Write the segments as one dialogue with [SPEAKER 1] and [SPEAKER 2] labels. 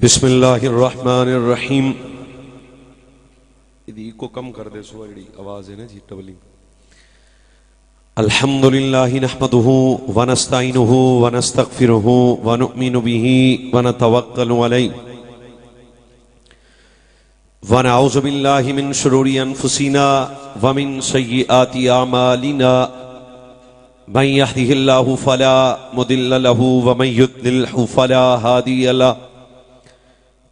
[SPEAKER 1] بسم اللہ الرحمن الرحیم. ادھی کو کم کر دے سو جڑی آواز ہے نا جی ٹبلنگ. الحمد للہ نحمده ونستعینه ونستغفره ونؤمن به ونتوکل علیہ ونعوذ باللہ من شرور انفسنا ومن سیئات اعمالنا من يهده الله فلا مضل له ومن يضلل فلا هادي له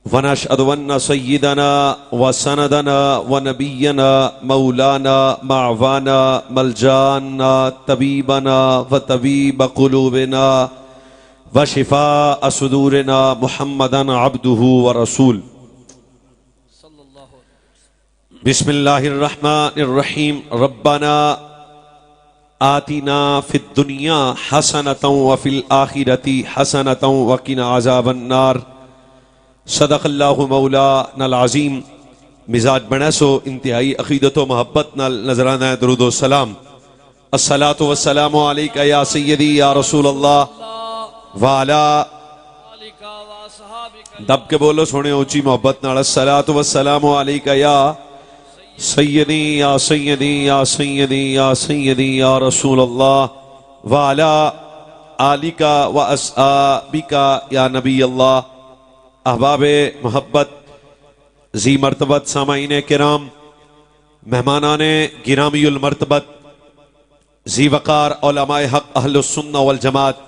[SPEAKER 1] ونشهد ان سيدنا وسندنا ونبينا مولانا معوانا ملجانا طبيبنا وطبيب قلوبنا وشفاء صدورنا محمدا عبده ورسول. بسم الله الرحمن الرحيم. ربنا آتنا في الدنيا حسنة وفي الآخرة حسنة وقنا عذاب النار. صدق اللہ مولانا العظیم. مزاج بڑا سو انتہائی عقیدت و محبت نال نظرانہ درود و سلام. الصلاۃ والسلام علیک یا سیدی یا رسول اللہ وعلا دب کے بولو سونے اونچی محبت نال. الصلاۃ والسلام علیک یا سیدی یا سیدی یا سیدی یا سیدی یا رسول اللہ وعلا آلک و اصحابک یا نبی اللہ. احباب محبت، ذی مرتبت سامعین کرام، مہمانان گرامی المرتبت، ذی وقار علماء حق اہل السنہ والجماعت،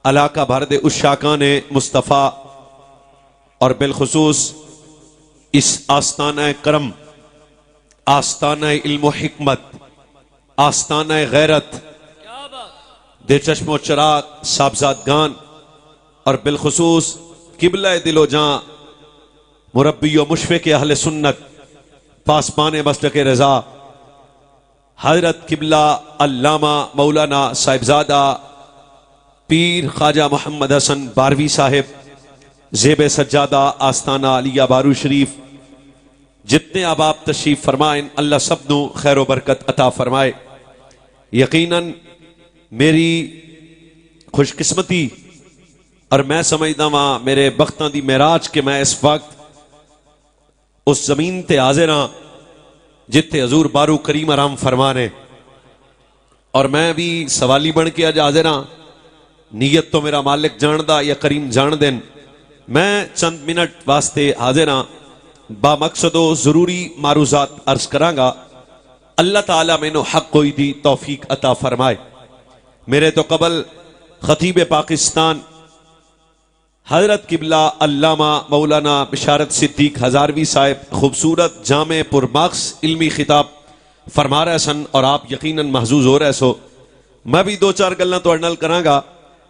[SPEAKER 1] علاقہ بھرد اشاکان مصطفیٰ اور بالخصوص اس آستانہ کرم، آستانہ علم و حکمت، آستانہ غیرت، دے چشم و چراغ صاحبزادگان اور بالخصوص قبلہ دل و جاں مربی و مشفق اہل سنت پاسبان مسلک رضا حضرت قبلہ علامہ مولانا صاحبزادہ پیر خواجہ محمد حسن باروی صاحب زیب سجادہ آستانہ علیہ بارو شریف، جتنے احباب تشریف فرمائیں اللہ سب نو خیر و برکت عطا فرمائے. یقیناً میری خوش قسمتی اور میں سمجھدا ہاں میرے بختاں دی معراج کہ میں اس وقت اس زمین تے حاضر ہاں جتھے حضور بارو کریم آرام فرمانے، اور میں بھی سوالی بن کے اج حاضر ہاں. نیت تو میرا مالک جاندا یا کریم جان دین. میں چند منٹ واسطے حاضر ہاں، با مقصد و ضروری معروضات عرض کراں گا. اللہ تعالیٰ میں نو حق کوئی دی توفیق عطا فرمائے. میرے تو قبل خطیب پاکستان حضرت قبلہ علامہ مولانا بشارت صدیق ہزاروی صاحب خوبصورت جامع پر مغز علمی خطاب فرما رہے سن، اور آپ یقیناً محظوظ ہو رہے سو. میں بھی دو چار گلاں تو نال کراں گا،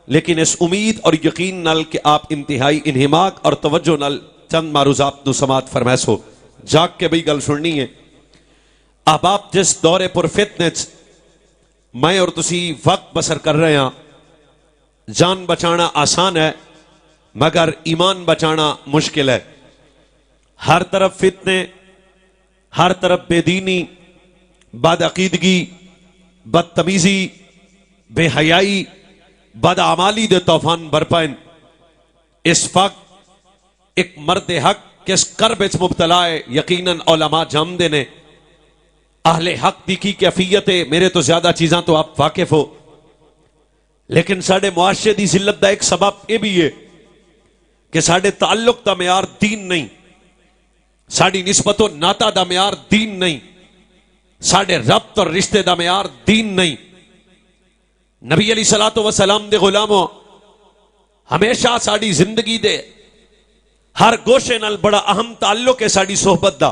[SPEAKER 1] لیکن اس امید اور یقین نال کہ آپ انتہائی انہماک اور توجہ نال چند معروضات نو سماعت فرمائے سو. جاگ کے بھی گل سننی ہے. احباب، جس دور پر فتنچ میں اور تسی وقت بسر کر رہے ہیں، جان بچانا آسان ہے مگر ایمان بچانا مشکل ہے. ہر طرف فتنے، ہر طرف بے دینی، بد عقیدگی، بدتمیزی، بے حیائی، بد اعمالی دے طوفان برپائن. اس وقت ایک مرد حق کس کرب وچ مبتلا ہے. یقیناً علماء جامدے نے اہل حق دی کی کیفیت ہے. میرے تو زیادہ چیزاں تو آپ واقف ہو، لیکن ساڑے معاشرے دی ذلت دا ایک سبب یہ بھی ہے کہ ساڑے تعلق دا معیار دین نہیں، ساڑی نسبت و ناتا دا معیار دین نہیں، ساڑے ربط اور رشتے دا معیار دین نہیں. نبی علیہ الصلوۃ والسلام دے غلاموں، ہمیشہ ساڑی زندگی دے ہر گوشے نال بڑا اہم تعلق ہے ساڑی صحبت دا.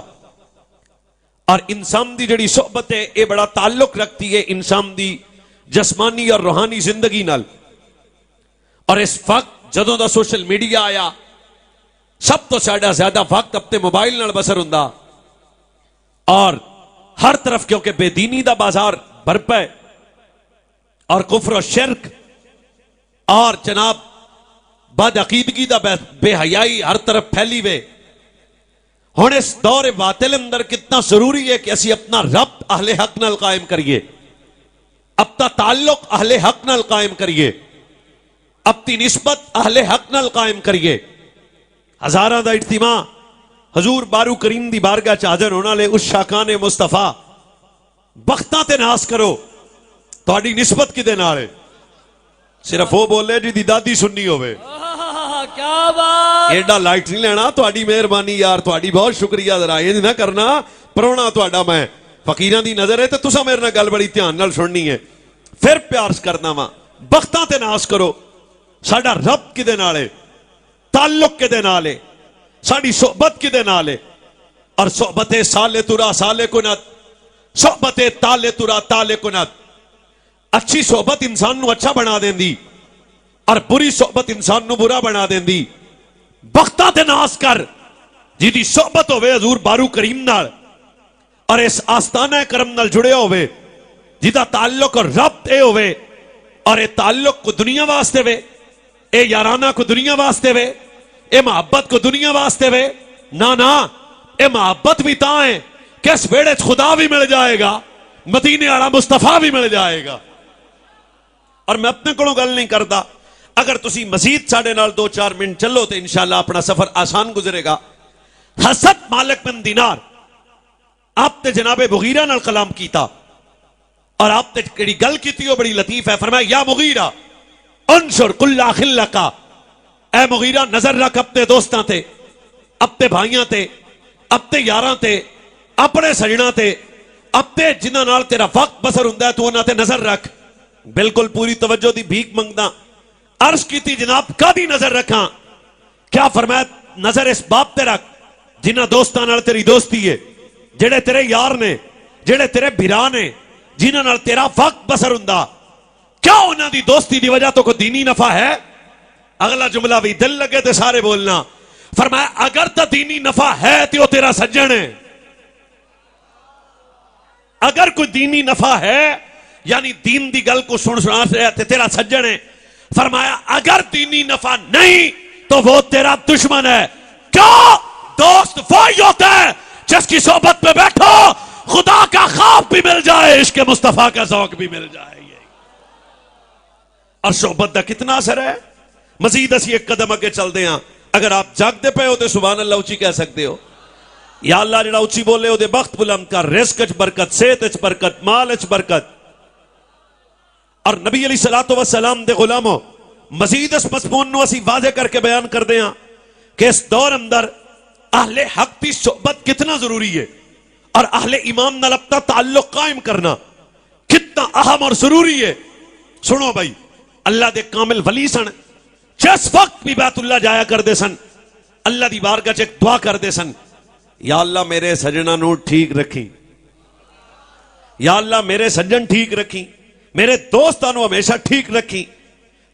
[SPEAKER 1] اور انسان دی جڑی صحبت ہے یہ بڑا تعلق رکھتی ہے انسان دی جسمانی اور روحانی زندگی نال. اور اس وقت جدوں دا سوشل میڈیا آیا، سب تو ساڈا زیادہ وقت اپنے موبائل نال بسر ہوندا، اور ہر طرف کیونکہ بے دینی دا بازار برپا ہے اور کفر و شرک اور جناب بد عقیدگی دا بے حیائی ہر طرف پھیلی وے. ہن اس دور باطل اندر کتنا ضروری ہے کہ اسی اپنا ربط اہل حق نال قائم کریے، اپنا تعلق اہل حق نال قائم کریے، اپنی نسبت اہل حق نال قائم کریے. ہزاراں دا اجتماع حضور بارو کریم دی بارگاہ چ حاضر ہونا لے اس شاکان مصطفیٰ بختاں تے ناز کرو تہاڈی نسبت کدے نال ہے صرف وہ بولے جی دی دادی سننی ہوئے
[SPEAKER 2] کیا بات
[SPEAKER 1] ایڈا لائٹ نہیں لینا تہاڈی مہربانی یار تہاڈی بہت شکریہ ذرا یہ نہ کرنا پرونا تہاڈا میں فقیراں دی نظر ہے تے تساں میرے نال گل بڑی دھیان نال سننی ہے پھر پیار کرنا وا بختاں تے ناز کرو ساڈا رب کدے نال ہے تعلق کدے نال ہے ساڈی صحبت کدے نال ہے اور صحبت سالے ترا سالے کنت صحبت تالے ترا تالے کنت اچھی صحبت انسان نو اچھا بنا دیندی اور بری صحبت انسان نو برا بنا دیندی بختاں تے ناز کر جی دی صحبت ہوئے حضور بارو کریم نال اور اس آستانہ کرم نال جڑے ہوئے جیدہ تعلق اور ربط اے ہوئے اور اے تعلق کو دنیا واسطے وے اے یارانہ کو دنیا واسطے وے اے محبت کو دنیا واسطے وے نا اے محبت بھی تاں ہے کہ اس بیڑے خدا بھی مل جائے گا مدینے والا مصطفیٰ بھی مل جائے گا اور میں اپنے کو گل نہیں کرتا اگر تسی مزید ساڑھے نال 2-4 منٹ چلو تو انشاءاللہ اپنا سفر آسان گزرے گا حسد مالک بن دینار آپ نے جناب مغیرہ نال کلام کیتا اور آپ نے کڑی گل کیتی ہو بڑی لطیف ہے فرمایا یا مغیرہ انشر کل خلقا اے مغیرہ نظر رکھ اپنے دوستاں تے اپنے بھائیاں تے اپنے یاراں تے اپنے سجناں تے اپنے جنہاں نال تیرا وقت بسر ہوندا ہے تو انہاں تے نظر رکھ بالکل پوری توجہ دی بھیک منگدا عرض کیتی جناب کدی نظر رکھاں کیا فرمایا نظر اس باپ تے رکھ جنہاں دوستاں نال تیری دوستی ہے جڑے تیرے یار نے جڑے تیرے بھرا نے جنہاں نال تیرا وقت بسر ہوندا کیا انہاں دی دوستی دی وجہ تو کوئی دینی نفع ہے اگلا جملہ بھی دل لگے تے سارے بولنا فرمایا اگر تا دینی نفع ہے تو تیرا سجن ہے اگر کوئی دینی نفع ہے یعنی دین دی گل کو سنا تے تیرا سجن ہے فرمایا اگر دینی نفع نہیں تو وہ تیرا دشمن ہے کیا دوست وہی ہوتا ہے جس کی صحبت پہ بیٹھو خدا کا خواب بھی مل جائے عشق مصطفیٰ کا ذوق بھی مل جائے اور صحبت دا کتنا اثر ہے مزید اسی ایک قدم اگے چل دے ہاں اگر آپ جاگتے پے ہو تو سبحان اللہ اچھی کہہ سکتے ہو یا اللہ جڑا اچھی بولے ہو دے بخت بلند کر رزق اچ برکت صحت اچ برکت مال اچ برکت اور نبی علیہ الصلوۃ والسلام دے غلاموں مزید اس مضمون نو اسی واضح کر کے بیان کر دے ہاں کہ اس دور اندر اہل حق دی صحبت کتنا ضروری ہے اور اہل ایمان نال اپنا تعلق قائم کرنا کتنا اہم اور ضروری ہے سنو بھائی اللہ دے کامل ولی سن جس وقت بھی بیت اللہ جایا کر دے سن اللہ دی بارگاہ چ ایک دعا کر دے سن یا اللہ میرے سجنہ نو ٹھیک رکھی یا اللہ میرے سجن ٹھیک رکھی میرے دوستاں نو ہمیشہ ٹھیک رکھی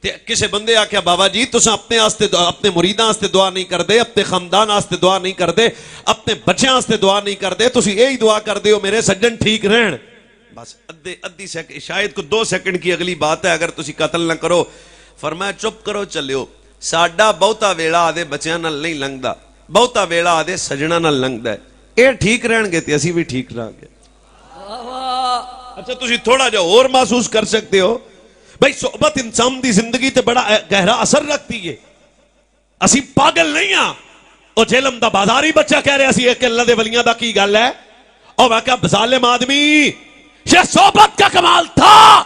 [SPEAKER 1] تے کسے بندے آکھیا بابا جی تساں اپنے واسطے اپنے مریداں واسطے دعا نہیں کردے اپنے خاندان واسطے دعا نہیں کردے اپنے بچیاں واسطے دعا نہیں کردے تسی یہی دعا کردے ہو میرے سجن ٹھیک رہن بس ادھی سیکنڈ شاید کو 2 سیکنڈ کی اگلی بات ہے اگر تسی قتل نہ کرو فرمایا چپ کرو چلیو ساڈا بہتا ویلا آدھے بچیاں نال نہیں لنگدا بہتا ویلا آدھے سجنا نال لنگدا ہے اے ٹھیک رہن گے تے اسی بھی ٹھیک رہاں گے اچھا تسی تھوڑا جا اور محسوس کر سکتے ہو بھائی صحبت انسان دی زندگی تے بڑا گہرا اثر رکھتی ہے اسی پاگل نہیں ہاں او جہلم دا بازاری بچہ کہہ رہے اسی ایک اللہ دے ولیاں دا کی گل ہے او میں کہا ظالم آدمی یہ صحبت کا کمال تھا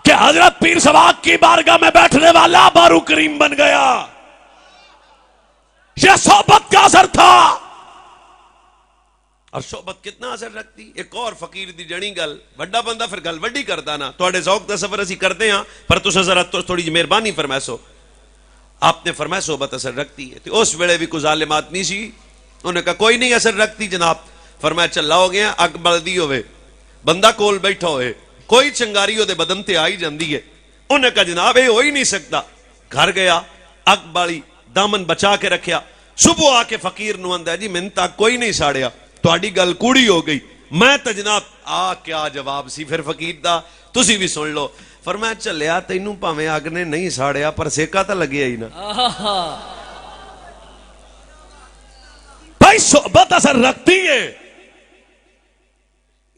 [SPEAKER 1] کہ حضرت پیر سواق کی بارگاہ میں بیٹھنے والا بارو کریم بن گیا یہ صحبت کا اثر تھا اور صحبت کتنا اثر رکھتی ایک اور فقیر دی جڑی گل بڑا بندہ پھر گل وڈی کردا نا تواڈے ذوق دا سفر اسی کردے ہاں پر تساں ذرا تھوڑی جی مہربانی فرمائے سو آپ نے فرمایا صحبت اثر رکھتی ہے تو اس ویلے بھی کوئی ظالم آدمی سی انہوں نے کہا کوئی نہیں اثر رکھتی جناب فرمایا چلا ہو گیا اگ بلدی ہوئے بندہ کول بیٹھا ہوئے کوئی چنگاری ہو دے بدن تے آئی جاندی ہے انہوں نے کہا جناب یہ ہو ہی نہیں سکتا گھر گیا اگ بالی دامن بچا کے رکھیا صبح آ کے فقیر نو آندا ہے جی من تک کوئی نہیں ساڑیا تہاڈی گل کوڑی ہو گئی میں تے جناب کیا جواب سی پھر فقیر دا تسی بھی سن لو فرمایا چلیا تینوں پاویں اگ نے نہیں ساڑیا پر سیکا تا لگیا ہی نا بھائی صحبت اثر رکھتی ہے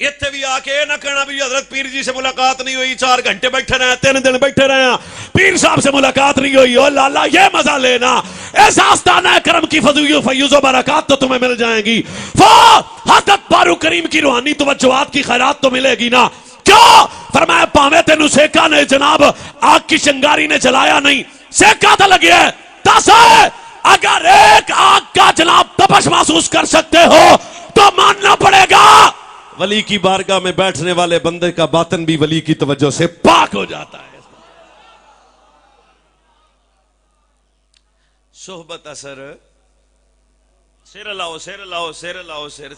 [SPEAKER 1] اتنے بھی آ کے نہ کہنا بھی حضرت پیر جی سے ملاقات نہیں ہوئی، 4 گھنٹے بیٹھے رہے، 3 دن بیٹھے رہے ہیں، پیر صاحب سے ملاقات نہیں ہوئی، او لالا یہ مزہ لینا، اس آستانہ کرم کی فیض و برکات تو تمہیں مل جائیں گی، حضرت بارو کریم کی روحانی توجہات کی خیرات تو ملے گی نا۔ کیوں؟ فرمایا پاویں تینوں سیکا نے جناب آگ کی چنگاری نے جلایا نہیں، سیکا تو لگیا ہے، دس ہے اگر ایک آگ کا جناب تپش محسوس کر سکتے ہو تو ماننا پڑے گا ولی کی بارگاہ میں بیٹھنے والے بندے کا باطن بھی ولی کی توجہ سے پاک ہو جاتا ہے۔ صحبت اثر سر لاؤ سر لاؤ سر لاؤ سر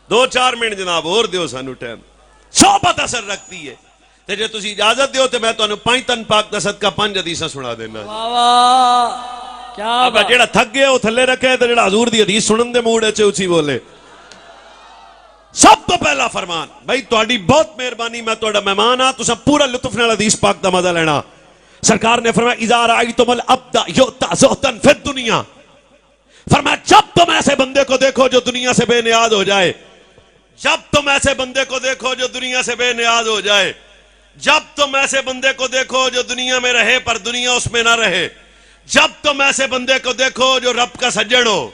[SPEAKER 1] 2-4 منٹ جناب اور دیو سانو ٹائم۔ صحبت اثر رکھتی ہے تے جے تسی اجازت دیو تے میں تانوں 5 تن پاک دا صدقہ 5 حدیثاں سنا دینا۔
[SPEAKER 2] واہ واہ کیا
[SPEAKER 1] اب جیڑا تھک گیا وہ تھلے رکھے تے جیڑا حضور دی حدیث سنن دے موڈ وچ اچھی بولے۔ سب تو پہلا فرمان بھائی تہاڈی بہت مہربانی، میں تہاڈا مہمان ہاں، تساں پورا لطف نال حدیث پاک دا مزہ لینا۔ سرکار نے فرمایا اذا رأیتم العبد یؤتی زہدا فی الدنیا، فرمایا جب تم ایسے بندے کو دیکھو جو دنیا سے بے نیاز ہو جائے، جب تم ایسے بندے کو دیکھو جو دنیا سے بے نیاز ہو جائے، جب تم ایسے بندے کو دیکھو جو دنیا میں رہے پر دنیا اس میں نہ رہے، جب تم ایسے بندے کو دیکھو جو رب کا سجن ہو۔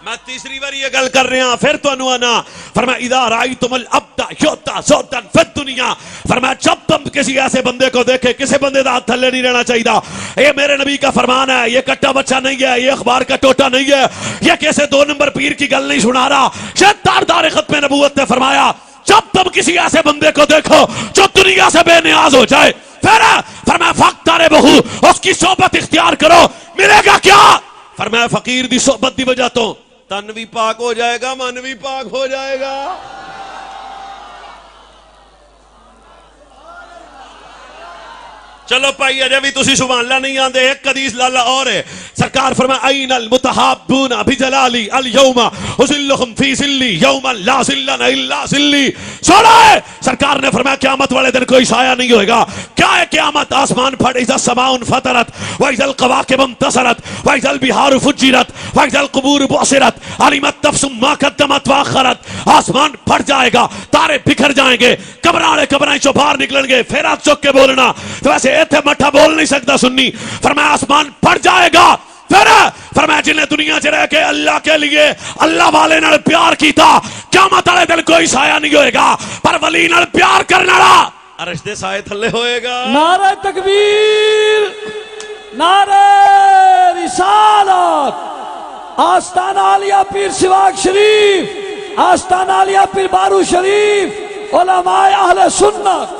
[SPEAKER 1] میں تیسری بار یہ گل کر رہا ہوں پھر تو انوانا فرمایا اذا رأیتم العبد یؤتی زہدا فی الدنیا، فرمایا جب تم کسی ایسے بندے کو دیکھے، کسی بندے دا ہاتھ تھلے نہیں رہنا چاہیے، یہ میرے نبی کا فرمان ہے، یہ کٹا بچہ نہیں ہے، یہ اخبار کا ٹوٹا نہیں ہے، یہ کیسے 2 نمبر پیر کی گل نہیں سنا رہا، شیطان دار ختم نبوت نے فرمایا جب تم کسی ایسے بندے کو دیکھو جو دنیا سے بے نیاز ہو جائے، پھر فرمایا فاقتربوا، اس کی صحبت اختیار کرو، ملے گا کیا؟ فرمایا فقیر دی صحبت دی وجہ تو تن بھی پاک ہو جائے گا، من بھی پاک ہو جائے گا۔ چلو پائی اجے بھی تسی سبحان اللہ نہیں آندے، ایک حدیث لالا اور ہے، سرکار فرمایا این المتحابون بجلالی اليوم اظلهم فی ظلی یوما لا ظل الا ظلی۔ سوڑا ہے سرکار نے فرمایا قیامت والے دن کوئی سایہ نہیں ہوئے گا۔ کیا ہے قیامت؟ آسمان پھٹ، اذا السماء انفطرت واذا الکواکب انتصرت واذا البحار فجرت واذا القبور بعثرت علمت نفس ما قدمت واخرت۔ آسمان پھٹ جائے گا، تارے بکھر جائیں گے، قبراں والے قبراں چوں باہر نکلیں گے، پھر ہاتھ چک کے بولنا، تو ویسے ایتھے مٹھا بول نہیں سکتا سنی، فرمایا آسمان پھٹ جائے گا، پھر فرمایا جنہیں دنیا چ رہ کے اللہ کے لیے اللہ والے نال پیار کیتا، قیامت والے دن کوئی سایہ نہیں ہوئے گا، پر ولی نال پیار کرنے والا عرش دے سائے تھلے ہوئے گا۔
[SPEAKER 2] نعرہ تکبیر، نعرہ رسالت، آستانہ عالیہ پیر سواگ شریف، آستانہ عالیہ پیر بارو شریف، علماء اہل سنت۔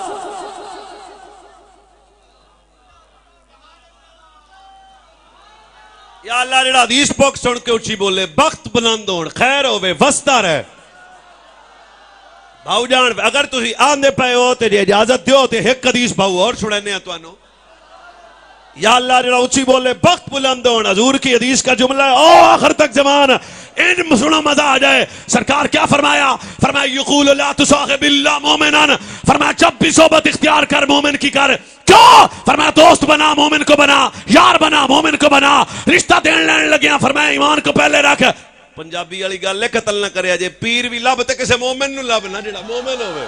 [SPEAKER 1] یا اللہ جڑا حدیث پاک سن کے اچھی بولے بخت بلند ہون، خیر ہوے، وسطہ رہے۔ بھاؤ جان اگر تسی آندے پے ہو تے اجازت دیو تے ایک حدیث بھاؤ اور سنانے ہیں تانوں۔ یا اللہ جڑا اچھی بولے بخت بلند ہون، حضور کی حدیث کا جملہ ہے، او آخر تک زمان ان سنو مزہ آ جائے۔ سرکار کیا فرمایا؟ فرمایا یقول لا تصاحب الا مومنا، فرمایا جب بھی صحبت اختیار کر مومن کی کر۔ کیوں؟ فرمایا دوست بنا مومن کو بنا، یار بنا مومن کو بنا، رشتہ دین لین لگیا، فرمایا ایمان کو پہلے رکھ۔ پنجابی والی گل ہے قتل نہ کریا جے، پیر بھی لب تے کسے مومن نو لب نہ جڑا مومن ہوے۔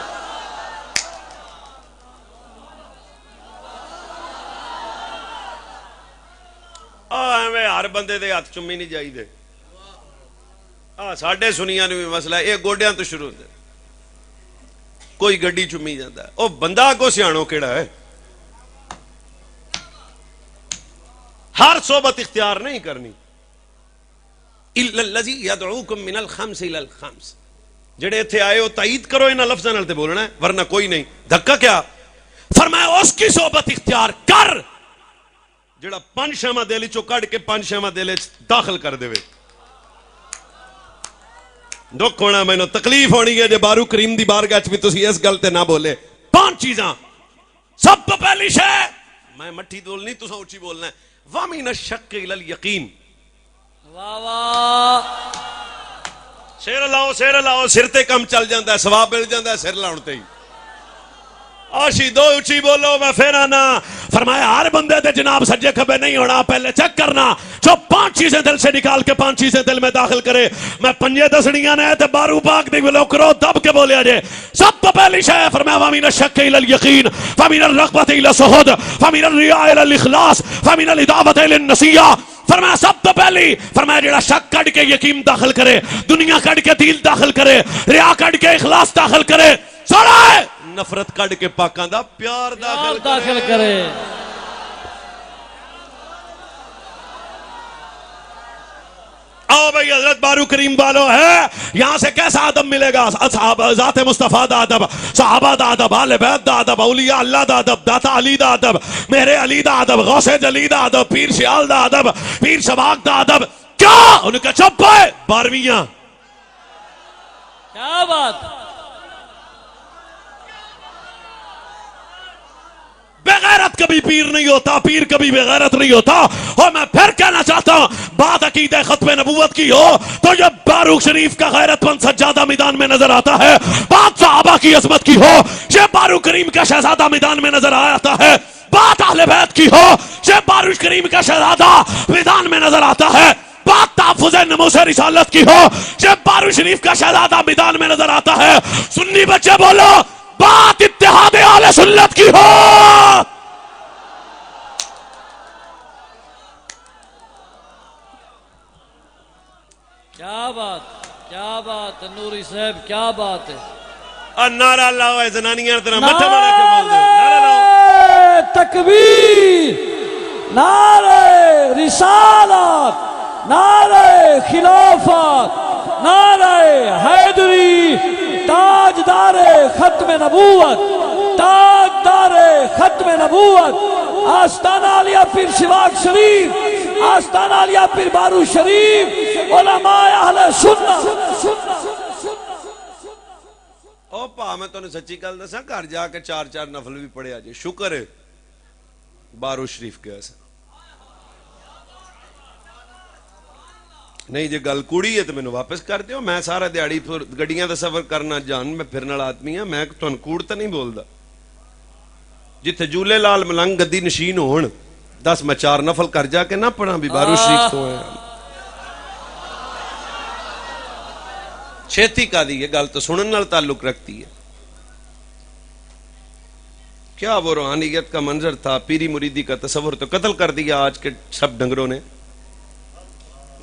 [SPEAKER 1] ایویں ہر بندے دے ہاتھ چومی نہیں جائیدے۔ ساڈے سنیاں نو بھی مسئلہ ہے، یہ گوڈیاں تو شروع ہوندے، کوئی گڈی چومی جاندا ہے، او بندہ کو سیاںو کیڑا ہے۔ ہر صحبت اختیار نہیں کرنی۔ الا الذی یدعوکم من الخمس الى الخمس، جڑے ایتھے آئے ہو تائید کرو انہاں لفظاں نال تے بولنا ہے، ورنہ کوئی نہیں۔ دھکا کیا؟ فرمایا اس کی صحبت اختیار کر جڑا 5 شیواں دل چوں کڈ کے 5 شیواں دل وچ داخل کر دے۔ دکھ ہونا مینوں، تکلیف ہونی ہے جے بارو کریم دی بارگاہ وچ بھی تسی اس گل تے نہ بولے۔ 5 چیزاں، سب تو پہلی شے، میں مٹھی بولنی تساں اونچی بولنا ہے، وَمِنَ الشَّكِّ إِلَى الْيَقِينِ۔
[SPEAKER 2] واہ واہ،
[SPEAKER 1] سر لاؤ سر لاؤ، سر تے کم چل جاندا ہے، ثواب مل جاندا ہے سر لاؤن تے ہی۔ آشی دو اچھی بولو میں پھر آنا. فرمایا ہر بندے دے جناب سجے کھبے نہیں ہونا, پہلے چیک کرنا جو 5 چیزیں دل سے نکال کے 5 چیزیں دل میں داخل کرے. میں پنجے دسڑیاں نے تے بارو پاک دی ولو کرو دب کے بولیا جے. سب تو پہلی شے فرمایا وامین الشک الى الیقین فمن الرغبۃ الى الصہد فمن الریاء الى الاخلاص فمن الادابۃ الى النصیحہ. فرمایا سب تو پہلی فرمایا جڑا شک کٹ کے یقین داخل کرے, دنیا کٹ کے دل داخل کرے, ریا کٹ کے اخلاص داخل کرے, سوڑا نفرت کٹ کے پاکاں دا پیار داخل
[SPEAKER 2] کرے.
[SPEAKER 1] آؤ بھئی حضرت بارو کریم والو ہے. یہاں سے کیسا ادب ملے گا؟ ذات مصطفیٰ دا ادب, صحابہ دا ادب, اہل بیت دا ادب, اولیاء اللہ دا ادب, داتا علی دا ادب, میرے علی دا ادب, غوث جلی دا ادب, پیر شیال دا ادب, پیر شباک دا ادب. کیا ان کا چپ ہے 12ویں.
[SPEAKER 2] کیا بات.
[SPEAKER 1] بغیرت کبھی پیر نہیں ہوتا, پیر کبھی بغیرت نہیں ہوتا. اور میں پھر کہنا چاہتا ہوں بات عقیدہ ختم نبوت کی ہو تو یہ باروق شریف کا غیرت مند سجادہ میدان میں نظر آتا ہے. بات صحابہ کی عظمت کی ہو یہ باروق کریم کا شہزادہ میدان میں نظر آتا ہے. بات اہل بیت کی ہو یہ باروق کریم کا شہزادہ میدان میں نظر آتا ہے. بات تحفظ نموذج رسالت کی ہو یہ باروق شریف کا شہزادہ میدان میں نظر آتا ہے. سنی بچے بولو بات اتحاد اہل سنت کی ہو.
[SPEAKER 2] کیا بات, کیا بات نوری صاحب, کیا بات ہے.
[SPEAKER 1] اور نعرہ لاؤ اے زنانیاں تیرا مٹھا مارا کے بول دے. نعرہ
[SPEAKER 2] نعرہ تکبیر, نعرہ رسالت, نعرہ خلافت, نعرہ حیدری, تاجدار ختم نبوت, تاجدار ختم نبوت, آستانہ علیہ پیر سواگ شریف, آستانہ علیہ پیر بارو شریف, علماء اہل سنت.
[SPEAKER 1] او پا میں تو نے سچی کل دسا گھر جا کے 4 نفل بھی پڑھے آجے. شکر ہے بارو شریف کے ایسا نہیں. جے گل کوڑی ہے تو میں نے واپس کر دیو. میں سارا دیاڑی گڑیاں دا سفر کرنا جان, میں پھرن والا آدمی ہاں. میں تن کوڑ تو نہیں بولدا. جتھے جھولے لال ملنگ گدی نشین ہون 10 میں 4 نفل کر جا کے نہ پڑھا بھی بارو شریف تو ہے. چھیتی کا دی یہ گل تو سنن نال تعلق رکھتی ہے. کیا وہ روحانیت کا منظر تھا, پیری مریدی کا تصور تو قتل کر دیا آج کے سب ڈنگروں نے.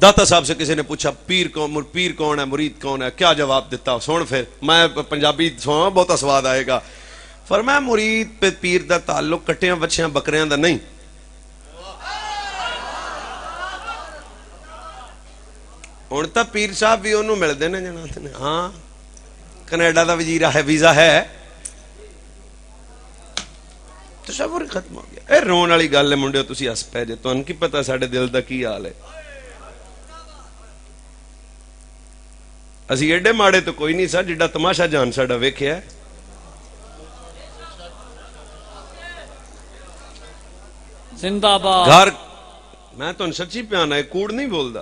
[SPEAKER 1] داتا صاحب سے کسی نے پوچھا پیر کون ہے, مرید کون ہے, کیا جواب دیتا؟ سن پھر میں پنجابی سونا بہت سواد آئے گا. فرمایا مرید پہ پیر دا تعلق کٹیاں بچیاں بکریاں دا نہیں. ہن تا پیر صاحب بھی انہوں ملتے ہیں جناب. ہاں کینیڈا دا وزیر ہے, ویزا ہے, تصور ختم ہو گیا. اے رون والی گل ہے منڈے, تسی ہس پے جے. تانوں کی پتہ ساڈے دل دا کی حال ہے. اسی ایڈے ماڑے تو کوئی نہیں سا جڈا تماشا جان ساڈا ویکھیا ہے.
[SPEAKER 2] زندہ باد.
[SPEAKER 1] گھر میں تو سچی پیانا ہے, کوڑ نہیں بولدا.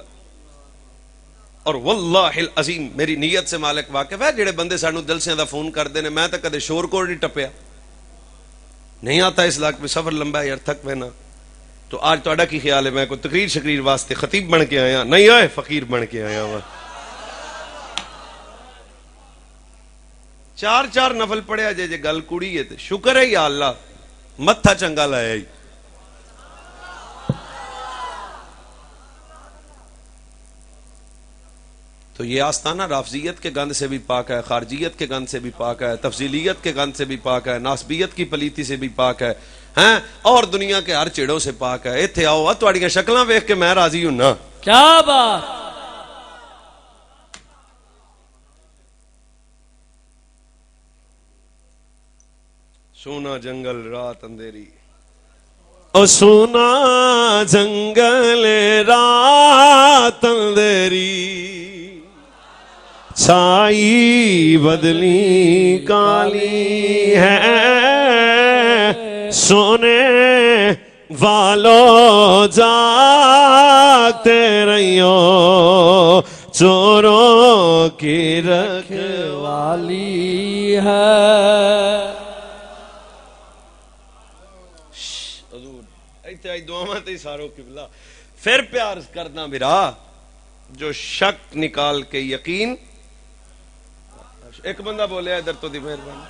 [SPEAKER 1] اور واللہ العظیم میری نیت سے مالک واقف ہے. جڑے بندے سانو جلسیاں دا فون کردے نے, میں تو کدے شور کوڑ نہیں ٹپیا. نہیں آتا اس علاقے میں, سفر لمبا ہے یار, تھک پینا. تو آج تہاڈا کی خیال ہے میں کوئی تقریر شقریر واسطے خطیب بن کے آیا؟ نہیں آئے, فقیر بن کے آیا ہوا. 4 نفل پڑھیا جے گل کڑی ہے. شکر ہے یا اللہ متھا چنگا لایا ہی. تو یہ آستانہ رافضیت کے گند سے بھی پاک ہے, خارجیت کے گند سے بھی پاک ہے, تفضیلیت کے گند سے بھی پاک ہے, ناسبیت کی پلیتی سے بھی پاک ہے, ہیں اور دنیا کے ہر چیڑوں سے پاک ہے. ایتھے آؤ تہاڈیاں شکلاں ویکھ کے میں راضی ہوں نا.
[SPEAKER 2] کیا بات.
[SPEAKER 1] سونا جنگل رات اندھیری, او سونا جنگل رات اندھیری, چھائی بدلی کالی ہے, سونے والو جاگتے رہیو, چوروں کی رکھوالی
[SPEAKER 2] ہے.
[SPEAKER 1] ایتھے آئی دعاواں تے سارو قبلہ پھر پیار کرنا میرا جو شک نکال کے یقین. ایک بندہ بولیا ادھر تو دی مہربانی.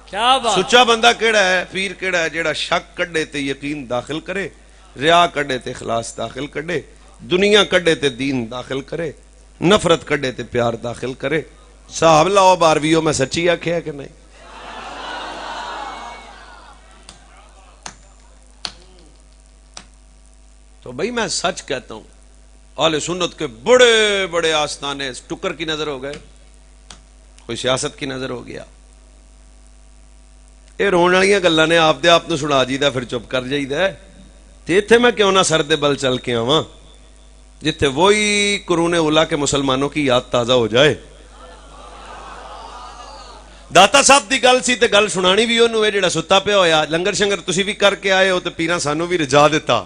[SPEAKER 2] کیا بات.
[SPEAKER 1] سچا بندہ کیڑا ہے, پیر کیڑا ہے جیڑا شک کڈے تے یقین داخل کرے, ریا کڈے تے اخلاص داخل کرے, دنیا کڈے تے دین داخل کرے, نفرت کڈے تے پیار داخل کرے. صاحب لاؤ بارویو میں سچی آکھیا کہ نہیں؟ تو بھئی میں سچ کہتا ہوں اہل سنت کے بڑے بڑے آستانے ٹکر کی نظر ہو گئے, کوئی سیاست کی نظر ہو گیا. یہ رون والیاں گلاں نے آپ دے آپ نو سنا جیدا پھر چپ کر جائیدا ہے. تے ایتھے میں کیوں نہ سر دے بل چل کے آواں جتھے وہی قرون اولا کے مسلمانوں کی یاد تازہ ہو جائے. داتا صاحب دی گل سی تے گل سنانی بھی اونوں ہے جڑا ستا پیا ہویا. لنگر شنگر تسی بھی کر کے آئے ہو تے پیراں سانو بھی رجا دیتا.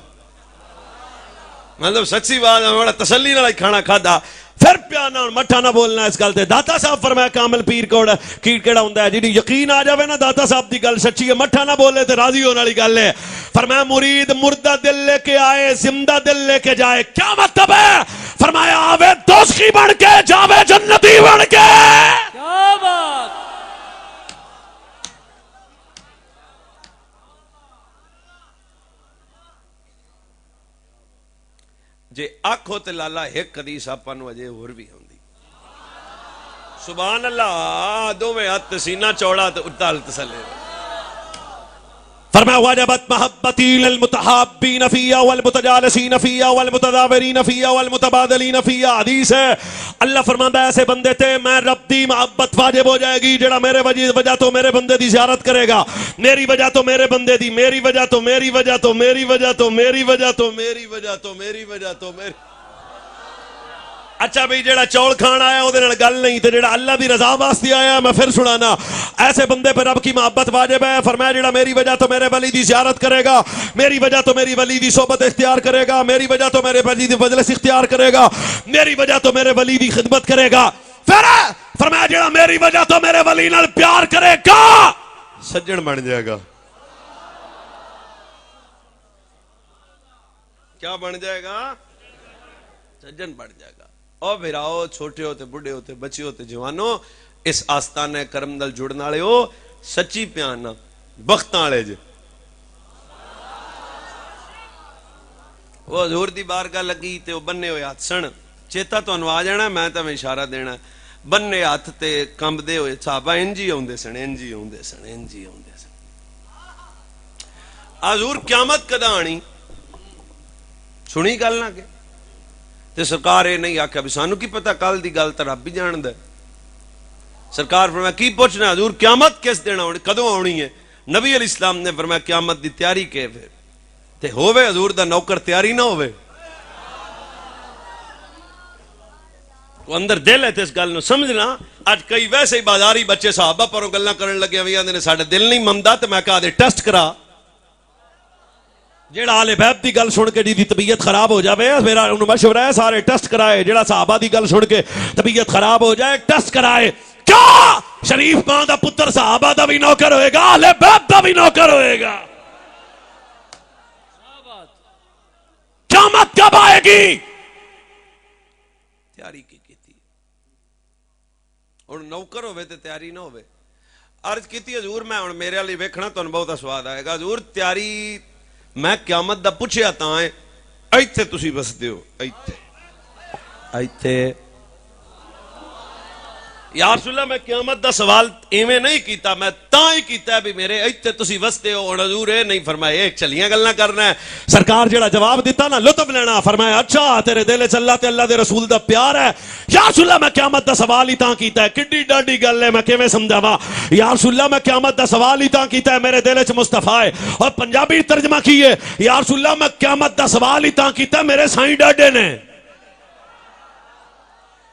[SPEAKER 1] مطلب سچی بات ہے, بڑا تسلی نال کھانا کھادا. پھر پیانا اور مٹھا نہ بولنا اس گل تے. داتا صاحب فرمایا کامل پیر کوڑ کی کیڑا ہوندا ہے جی یقین آ جاوے نا داتا صاحب دی گل سچی ہے, مٹھا نہ بولے تے راضی ہونے والی گل ہے. فرمایا مرید مردہ دل لے کے آئے زندہ دل لے کے جائے. کیا مطلب ہے؟ فرمایا آوے دوزخی بن کے جاوے جنتی بن کے.
[SPEAKER 2] کیا بات.
[SPEAKER 1] جے آکھو تے لالا ایک حدیث آپاں نو اجے ہور بھی ہوندی. سبحان اللہ, دوویں ہاتھ سینہ چوڑا تے اتال تسلے. فرمایا وجبت محبتی للمتحابین فیہا والمتجالسین فیہا والمتداورین فیہا والمتبادلین فیہا. حدیث ہے اللہ فرماندا ہے ایسے بندے تے میں رب دی محبت واجب ہو جائے گی جڑا میرے وجہ تو میرے بندے دی زیارت کرے گا, میری وجہ تو میرے بندے دی, میری وجہ تو میری وجہ تو میری وجہ تو میری وجہ تو میری وجہ تو میری وجہ تو میری. اچھا بھئی جیڑا چول کھان آیا او دے نال گل نہیں تے جیڑا اللہ دی رضا واسطے آیا میں پھر سنانا. ایسے بندے پہ رب کی محبت واجب ہے. فرمایا جیڑا میری وجہ تو میرے ولی دی زیارت کرے گا, میری وجہ تو میری ولی دی صحبت اختیار کرے گا, میری وجہ تو میرے ولی دی مجلس اختیار کرے گا, میری وجہ تو میرے ولی دی خدمت کرے گا. پھر فرمایا جیڑا میری وجہ تو میرے ولی نال پیار کرے گا سجن بن جائے گا. کیا بن جائے گا؟ سجن بن جائے گا. او بھراؤ, چھوٹے ہوتے بڑھے ہوتے بچے ہوتے جوانوں, اس آستانے کرم نال جڑن والے ہو سچی پیانا بختاں والے جے. وہ حضور دی بارگاہ لگی تے او بننے ہوئے ہاتھ سن, چیتا تانوں آ جانا, میں تاں اشارہ دینا. بننے ہاتھ تے کمبدے ہوئے صحابہ انج ہی ہوندے سن, انج ہی ہوندے سن, انج ہی ہوندے سن. حضور قیامت کدا آنی سنی گل نہ کہ تے سرکار اے نہیں آکھیا بھی سانو کی پتہ, کل دی گل تے رب بھی جاندا ہے. سرکار فرمایا کی پوچھنا حضور قیامت کس دن آنی, کدوں آنی ہے؟ نبی علیہ السلام نے فرمایا قیامت دی تیاری کے پھر تے ہووے حضور دا نوکر تیاری نہ ہووے. وہ اندر دل ہے تے اس گل نو سمجھنا. اج کئی ویسے ہی بازاری بچے صحابہ پروں گلاں کرن لگے ہوئے آندے نے ساڈا دل نہیں مندا, تے میں کہا دے ٹیسٹ کرا. جیڑا آل بیت دی گل سن کے جی دی طبیعت خراب ہو جاوے, میرا انہوں مشورہ ہے سارے ٹیسٹ کرائے. جیڑا صحابہ دی گل سن کے طبیعت خراب ہو جائے ٹیسٹ کرائے. کیا شریف ماں دا پتر صحابہ دا بھی نوکر ہوئے گا, آل بیت دا بھی نوکر ہوئے گا. قیامت کب آئے گی؟ تیاری کی کیتی اور نوکر ہوئے تے تیاری نہ ہوئے. عرض کیتی حضور میں ہن میرے والی ویکھنا تانوں بہت سواد آئے گا. حضور تیاری میں قیامت دا پوچھیا تاں ہے ایتھے تسی بسدے ہو, ایتھے ایتھے. یا رسول اللہ میں قیامت دا سوال ایویں نہیں کیتا, میں تاں ہی کیتا ہے بھی میرے ایتھے تسی وستے ہو. اور حضور اے نہیں فرمایا ایک چلیاں گلاں کرنا ہے. سرکار جڑا جواب دیتا نا لطف لینا. فرمایا اچھا تیرے دل وچ اللہ تے اللہ دے رسول دا پیار ہے. یا رسول اللہ میں قیامت دا سوال ہی تاں کیتا ہے. کڈی ڈاڈی گل ہے, میں کیویں سمجھاواں. یا رسول اللہ میں قیامت دا سوال ہی تاں کیتا ہے, میرے دل وچ مصطفیٰ ہے. اور پنجابی ترجمہ کیے یا رسول اللہ میں قیامت دا سوال ہی تاں کیتا ہے, میرے سائیں ڈاڈے نے.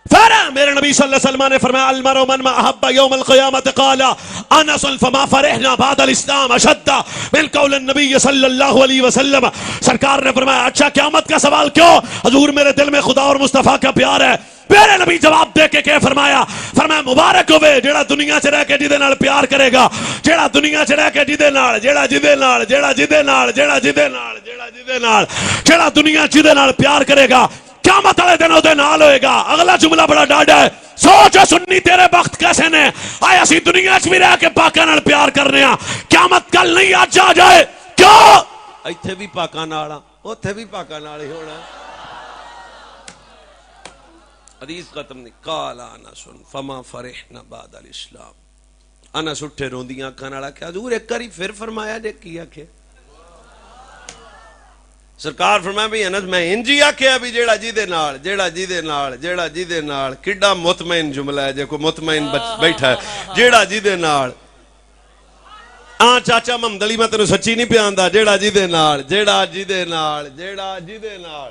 [SPEAKER 1] پھر میرے نبی صلی اللہ علیہ وسلم نے فرمایا المرء من احب یوم القیامت قال انس فما فرحنا بعد الاسلام اشد من قول النبی صلی اللہ علیہ وسلم. سرکار نے فرمایا اچھا قیامت کا سوال کیوں؟ حضور میرے دل میں خدا اور مصطفیٰ کا پیار ہے. میرے نبی جواب دے کے کہ فرمایا مبارک ہوئے جڑا دنیا سے رہ کے جدے نال پیار کرے گا. جیڑا دنیا چ رہ کے جدے نال جیڑا جدے نال جیڑا جدے نال جیڑا جدے نال جیڑا جدے نال جیڑا دنیا جدے نال پیار کرے گا قیامت والے دن اودے نال ہوئے گا. اگلا جملہ بڑا ڈاڈا ہے. سوچ سنی تیرے وقت کیسے نے آئے اسی دنیا چ بھی رہ کے پاکاں نال پیار کرنے ہاں, قیامت کل نہیں اج آ جائے. کیوں ایتھے بھی پاکاں نال اوتھے بھی پاکاں نال ہی ہونا. حدیث ختم نہیں. قال انس فما فرحنا بعد الاسلام. انس اٹھے روندیاں اکھاں نال کہ حضور ایک کری پھر فرمایا جے کی آکھے. سرکار فرمایا بھی انس میں انجی آکھیا بھی جیڑا جیدے نال جیڑا جیدے نال جیڑا جیدے نال. کڈا مطمئن جملہ ہے جے کو مطمئن بیٹھا ہے. جیڑا جیدے نال چاچا محمد علی میں تینوں سچی نہیں پیاندا. جیڑا جیدے نال جیڑا جیدے نال جیڑا جیدے نال.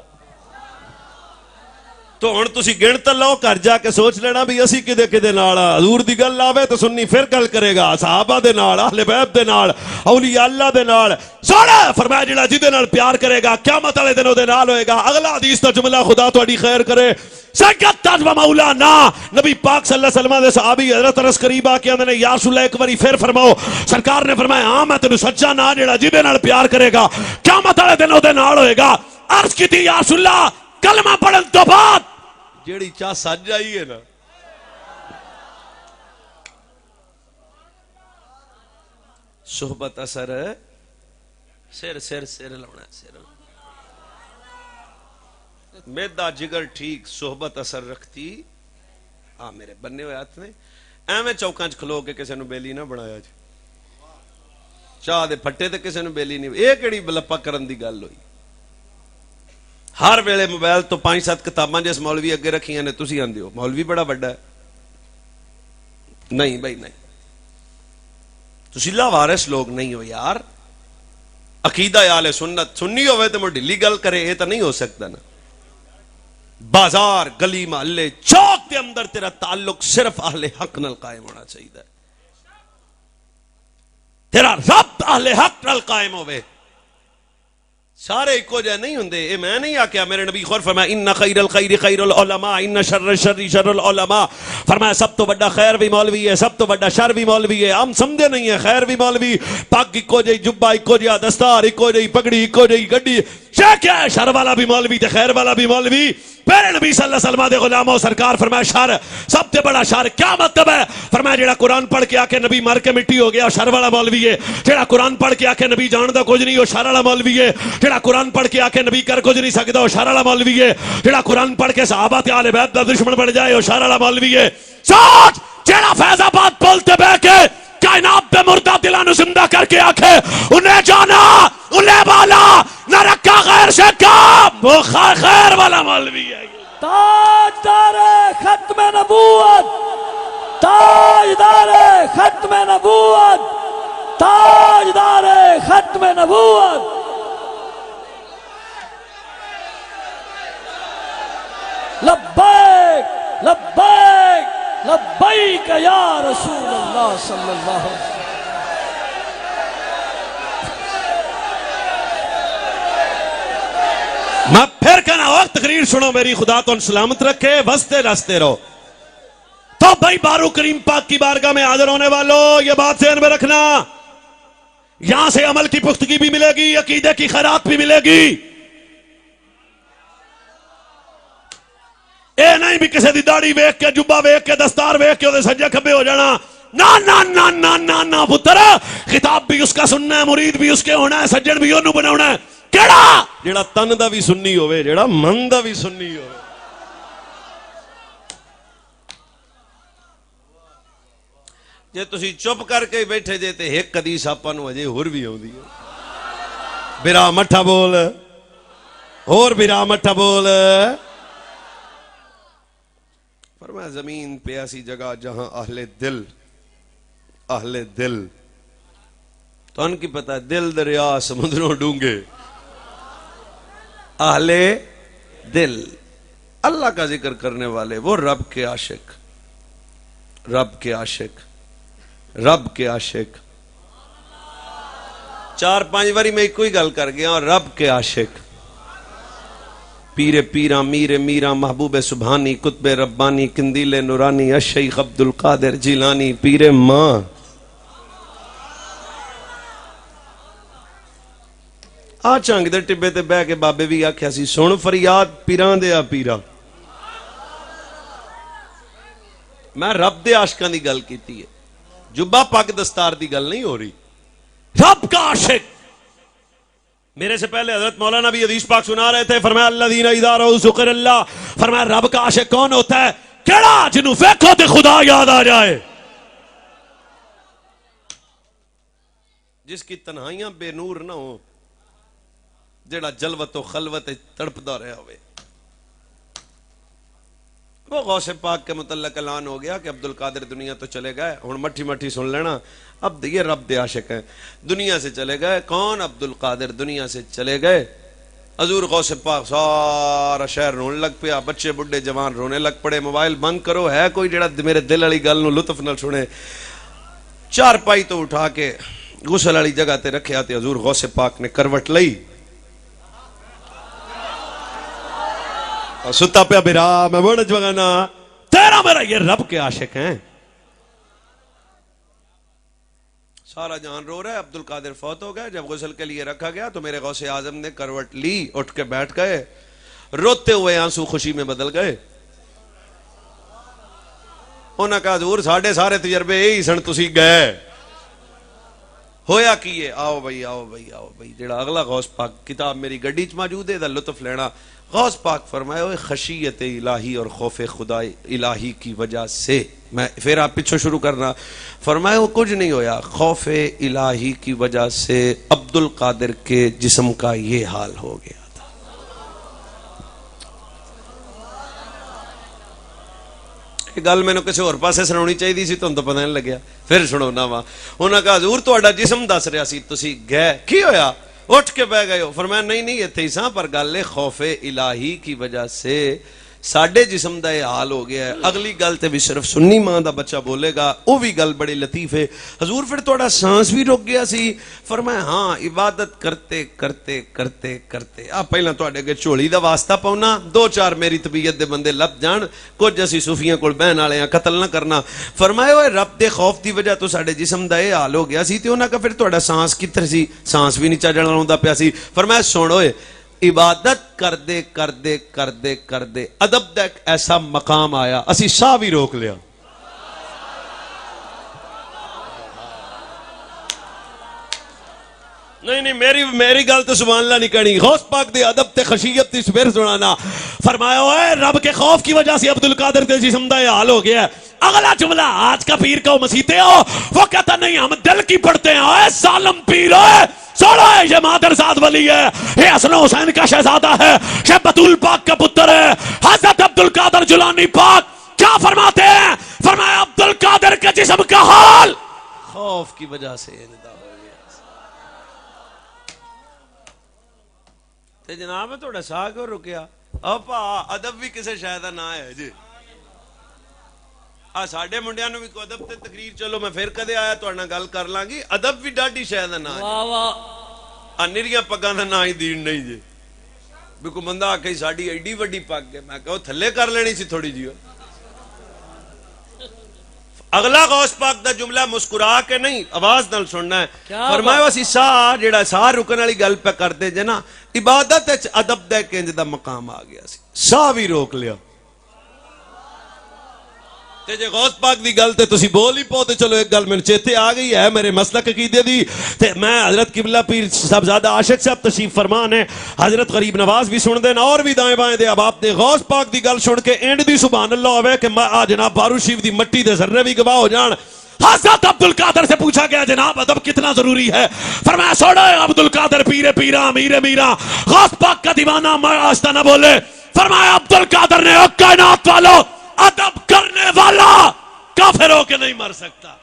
[SPEAKER 1] تو ہن تسی گن تے لو گھر جا کے سوچ لینا بھی اسی کدے کدے نال. حضور دی گل آوے تو سنی پھر گل کرے گا. صحابہ دے نال اہل بیت دے نال اولیاء اللہ دے نال. سونا فرمایا جڑا جدے نال پیار کرے گا قیامت والے دن اودے نال ہوئے گا. اگلا حدیث دا جملہ خدا تہاڈی خیر کرے. سید تاج و مولانا نبی پاک صلی اللہ علیہ وسلم دے صحابی حضرت انس قریب آ کے اندر یا رسول اللہ ایک باری پھر فرماؤ. سرکار نے فرمایا ہاں میں تینوں سچا نا جڑا جدے نال پیار کرے گا قیامت والے دن اودے نال ہوئے گا. عرض کیتی یا رسول اللہ کلمہ پڑھن تو بعد جیڑی چاہ سج جائی ہے نا صحبت اثر ہے. سر سر سر لونا سر میدا جگر ٹھیک صحبت اثر رکھتی. ہاں میرے بننے ہوئے ہاتھ نے ایویں چوکاں چ کھلو کے کسی نو بیلی نہ بنایا جی. چاہ دے پھٹے تے کسی نو بیلی نہیں. یہ کیڑی بلپا کرن دی گل ہوئی. ہر ویلے موبائل تو 5-7 کتاباں جس مولوی اگے رکھیاں نے تسی آندے ہو مولوی بڑا بڑا ہے. نہیں بھائی نہیں, تسی لاوارث لوگ نہیں ہو یار. عقیدہ اہل سنت سنی ہوئے تو میں ڈھلی گل کرے یہ تو نہیں ہو سکتا نا. بازار گلی محلے چوک کے اندر تیرا تعلق صرف اہل حق نال قائم ہونا چاہیے. تیرا ربط اہل حق نال قائم ہوئے. سارے ایکو جہ نہیں ہوندے. اے میں نہیں آکھیا, میرے نبی خور فرمایا ان خیر الخیر خیر العلماء ان شر الشر شر العلماء. فرمایا سب تو بڑا خیر بھی مولوی ہے, سب تو بڑا شر بھی مولوی ہے. ہم سمجھے نہیں ہے خیر بھی مولوی پگ اکو جئی جبہ اکو جیا دستار اکو جئی پگڑی اکو جئی گڈی کیا ہے. شر والا بھی مولوی تے خیر والا بھی مولوی. میرے نبی صلی اللہ علیہ وسلم دے غلاموں سرکار فرمایا شر سب سے بڑا شر کیا مطلب ہے. فرمایا جیڑا قرآن پڑھ کے آکے نبی مر کے مٹی ہو گیا شر والا مولوی ہے. جیڑا قرآن پڑھ کے آکے نبی جاندا کچھ نہیں وہ شر والا مولوی ہے. جیڑا قرآن پڑھ کے آکے نبی کر کچھ نہیں سکدا وہ شر والا مولوی ہے. جیڑا قرآن پڑھ کے صحابہ تے اہل بیت دا دشمن بن جائے وہ شر والا مولوی ہے. سوچ جیڑا فیض آباد بولتے بہ کے کائنات پہ مردہ دلان زندہ کر کے آکھے انہیں جانا انہیں بالا نہ رکھا غیر سے کام وہ خیر والا مولوی ہے.
[SPEAKER 2] تاجدار ختم نبوت تاجدار ختم نبوت تاجدار ختم نبوت. لبیک لبیک لبیک یا رسول اللہ صلی اللہ علیہ وسلم.
[SPEAKER 1] میں پھر کہنا وقت تقریر سنو میری, خدا تو سلامت رکھے وستے راستے رہو. تو بھائی بارو کریم پاک کی بارگاہ میں حاضر ہونے والوں یہ بات ذہن میں رکھنا, یہاں سے عمل کی پختگی بھی ملے گی, عقیدے کی خیرات بھی ملے گی. اے نہیں بھی کسی دی داڑھی ویکھ کے جبہ ویکھ کے دستار ویکھ کے وہ سجے کھبے ہو جانا. نا نا نا نا نا نا پتر, خطاب بھی اس کا سننا ہے, مرید بھی اس کے ہونا ہے, سجن بھی انہوں بناونا ہے. کیڑا جیڑا تن دا بھی سنی ہوئے, جیڑا من دا بھی سنی ہوئے. جے تسی چپ کر کے بیٹھے جے تے ایک حدیث آپاں نوں اجے ہور بھی آوندی ہے. برا مٹھا بول اور برا مٹھا بول. فرمایا زمین پہ ایسی جگہ جہاں اہل دل تو ان کی پتہ ہے دل دریا سمندروں ڈونگے. اہل دل اللہ کا ذکر کرنے والے وہ رب کے عاشق, رب کے عاشق, رب کے عاشق. 4-5 باری میں کوئی گل کر گیا. اور رب کے عاشق پیر پیرا میر میرا محبوب سبحانی قطب ربانی قندیل نورانی الشیخ عبد القادر جیلانی پیر ماں
[SPEAKER 3] آ چنگ دے ٹبے تے بہ کے بابے بھی آکھیا سی سن فریاد پیراں دے آ پیرا. میں رب دے عاشقاں دی گل کیتی ہے, جبا پگ دستار دی گل نہیں ہو رہی. رب کا عاشق. میرے سے پہلے حضرت مولانا بھی حدیث پاک سنا رہے تھے, فرمایا الذین اذا رأوا ذکر اللہ, فرمایا رب کا عاشق کون ہوتا ہے؟ کیڑا جنوں ویکھو تے خدا یاد آ جائے, جس کی تنہائیاں بے نور نہ ہو, جڑا جلوت و خلوت تڑپدا رہا ہوئے. وہ غوث پاک کے متعلق اعلان ہو گیا کہ عبد القادر دنیا تو چلے گئے. ہن مٹھی مٹھی سن لینا, اب یہ رب دے عاشق ہیں, دنیا سے چلے گئے. کون؟ عبد القادر دنیا سے چلے گئے. حضور غوث پاک سارا شہر رونے لگ پیا, بچے بڈھے جوان رونے لگ پڑے. موبائل بند کرو, ہے کوئی جڑا میرے دل والی گل نو لطف نال سنے. چار پائی تو اٹھا کے غسل والی جگہ تے رکھیا تے حضور غوث پاک نے کروٹ لئی, ستا پیا برا میں بڑھ جگانا تیرا میرا. یہ رب کے عاشق ہیں. سارا جان رو رہا ہے. عبد القادر فوت ہو گئے. جب غسل کے لیے رکھا گیا تو میرے غوث اعظم نے کروٹ لی, اٹھ کے بیٹھ گئے. روتے ہوئے آنسو خوشی میں بدل گئے. انہوں نے کہا حضور ساڑھے سارے تجربے یہی سن, تسی گئے. ہویا کی ہے؟ آؤ بھائی آؤ بھائی آؤ بھائی. جڑا اگلا غوث پاک کتاب میری گڈی چ موجود ہے, دا لطف لینا. غوث پاک فرمایا ہوئے خشیت الہی اور خوف خدا الہی کی وجہ سے, میں پھر آپ پیچھے شروع کرنا. فرمایا وہ کچھ نہیں ہویا, خوف الہی کی وجہ سے عبد القادر کے جسم کا یہ حال ہو گیا تھا. یہ گل میں نے کسی اور پاسے سناونی چاہیے سی, تم تو پتہ نہیں لگیا. پھر سنونا وا. انہوں نے کہا حضور تہاڈا جسم دس رہا سی, تسی گئے کی ہویا؟ اٹھ کے بہ گئے ہو. فرمایا نہیں نہیں اتنے ہی پر گل خوف الہی کی وجہ سے ساڈے جسم دا یہ حال ہو گیا ہے. اگلی گل تے بھی صرف سنی ماں دا بچہ بولے گا, وہ بھی گل بڑی لطیف ہے. حضور پھر تھوڑا سانس بھی رک گیا سی. فرمایا ہاں عبادت کرتے کرتے کرتے کرتے آپ پہلا تواڈے اگے جھولی دا واسطہ پاؤنا, دو چار میری طبیعت دے بندے لب جان, کچھ اسی صوفیاں کول بہن والے ہیں, قتل نہ کرنا. فرمایا اوے رب دے خوف دی وجہ تو ساڈے جسم دا یہ حال ہو گیا سی. تے انہاں کہ پھر تہاڈا سانس کتھر سی؟ سانس بھی نہیں چڑھن آوندا پیا سی. فرمایا سن اوئے, عبادت کردے کردے کردے کردے ادب دا ایک ایسا مقام آیا, اسی ساہ بھی روک لیا. نہیں نہیں میری گل تو سبحان اللہ نہیں کہنی. غوث پاک دے ادب تے خشیت تے پھر سنانا. فرمایا اوے رب کے خوف کی وجہ سے عبد القادر کے جسم دا یہ حال ہو گیا ہے. اگلا جملہ آج کا پیر کو مسیتے ہو, وہ کہتا نہیں ہم دل کی پڑھتے ہیں. اے ظالم پیر, سوڑو ہے, یہ مادر زاد ولی ہے, یہ حسن حسین کا شہزادہ ہے, شیخ بطول پاک کا پتر ہے. حضرت عبد القادر جیلانی پاک کیا فرماتے ہیں؟ فرمایا عبد القادر کے جسم کا حال خوف کی وجہ سے اندا ہو گیا. تے جناب تھوڑا ساہ کیوں رکیا؟ اپا ادب بھی کسے شاید نہ ہے جی. ساڈے منڈیاں نو بھی کو ادب تے تقریر, چلو میں پھر کدے آیا تہاڈے نال گل کر لاں گی. ادب بھی ڈاڈی شے دا نام ہے. واہ واہ. نریاں پگاں دا نام ہی دین نہیں جی. بھی کوئی بندہ آکھے ساڈی ایڈی وڈی پگ ہے, میں کہو تھلے کر لینی سی تھوڑی جی. اگلا غوث پاک دا جملہ مسکرا کے نہیں آواز نال سننا ہے. فرمایا اسی ساہ جیڑا ساہ رکن والی گل پہ کردے جے نا, عبادت وچ ادب دا کنج دا مقام آ گیا سی, ساہ بھی روک لیا. تے جے غوث پاک دی گل تے تسی بول ہی پاؤ تے چلو ایک گل میرے چیتے آ گئی ہے میرے مسلک عقیدے دی. تے میں حضرت قبلہ پیر صاحبزادہ عاشق صاحب تشریف فرمان ہے, حضرت غریب نواز بھی سن دین اور بھی دائیں بائیں دے. اب آپ نے غوث پاک دی گل سن کے اینڈ دی سبحان اللہ ہوئے کہ جناب بارو شریف دی مٹی دے ذرے بھی گواہ ہو جان. حضرت عبد القادر سے پوچھا گیا جناب ادب کتنا ضروری ہے؟ فرمایا سوڑا ہے عبد القادر پیر پیرا امیر میرا غوث پاک کا دیوانہ آستہ نہ بولے. فرمایا عبد القادر نے کائنات والو ادب کرنے والا کافر ہو کے نہیں مر سکتا.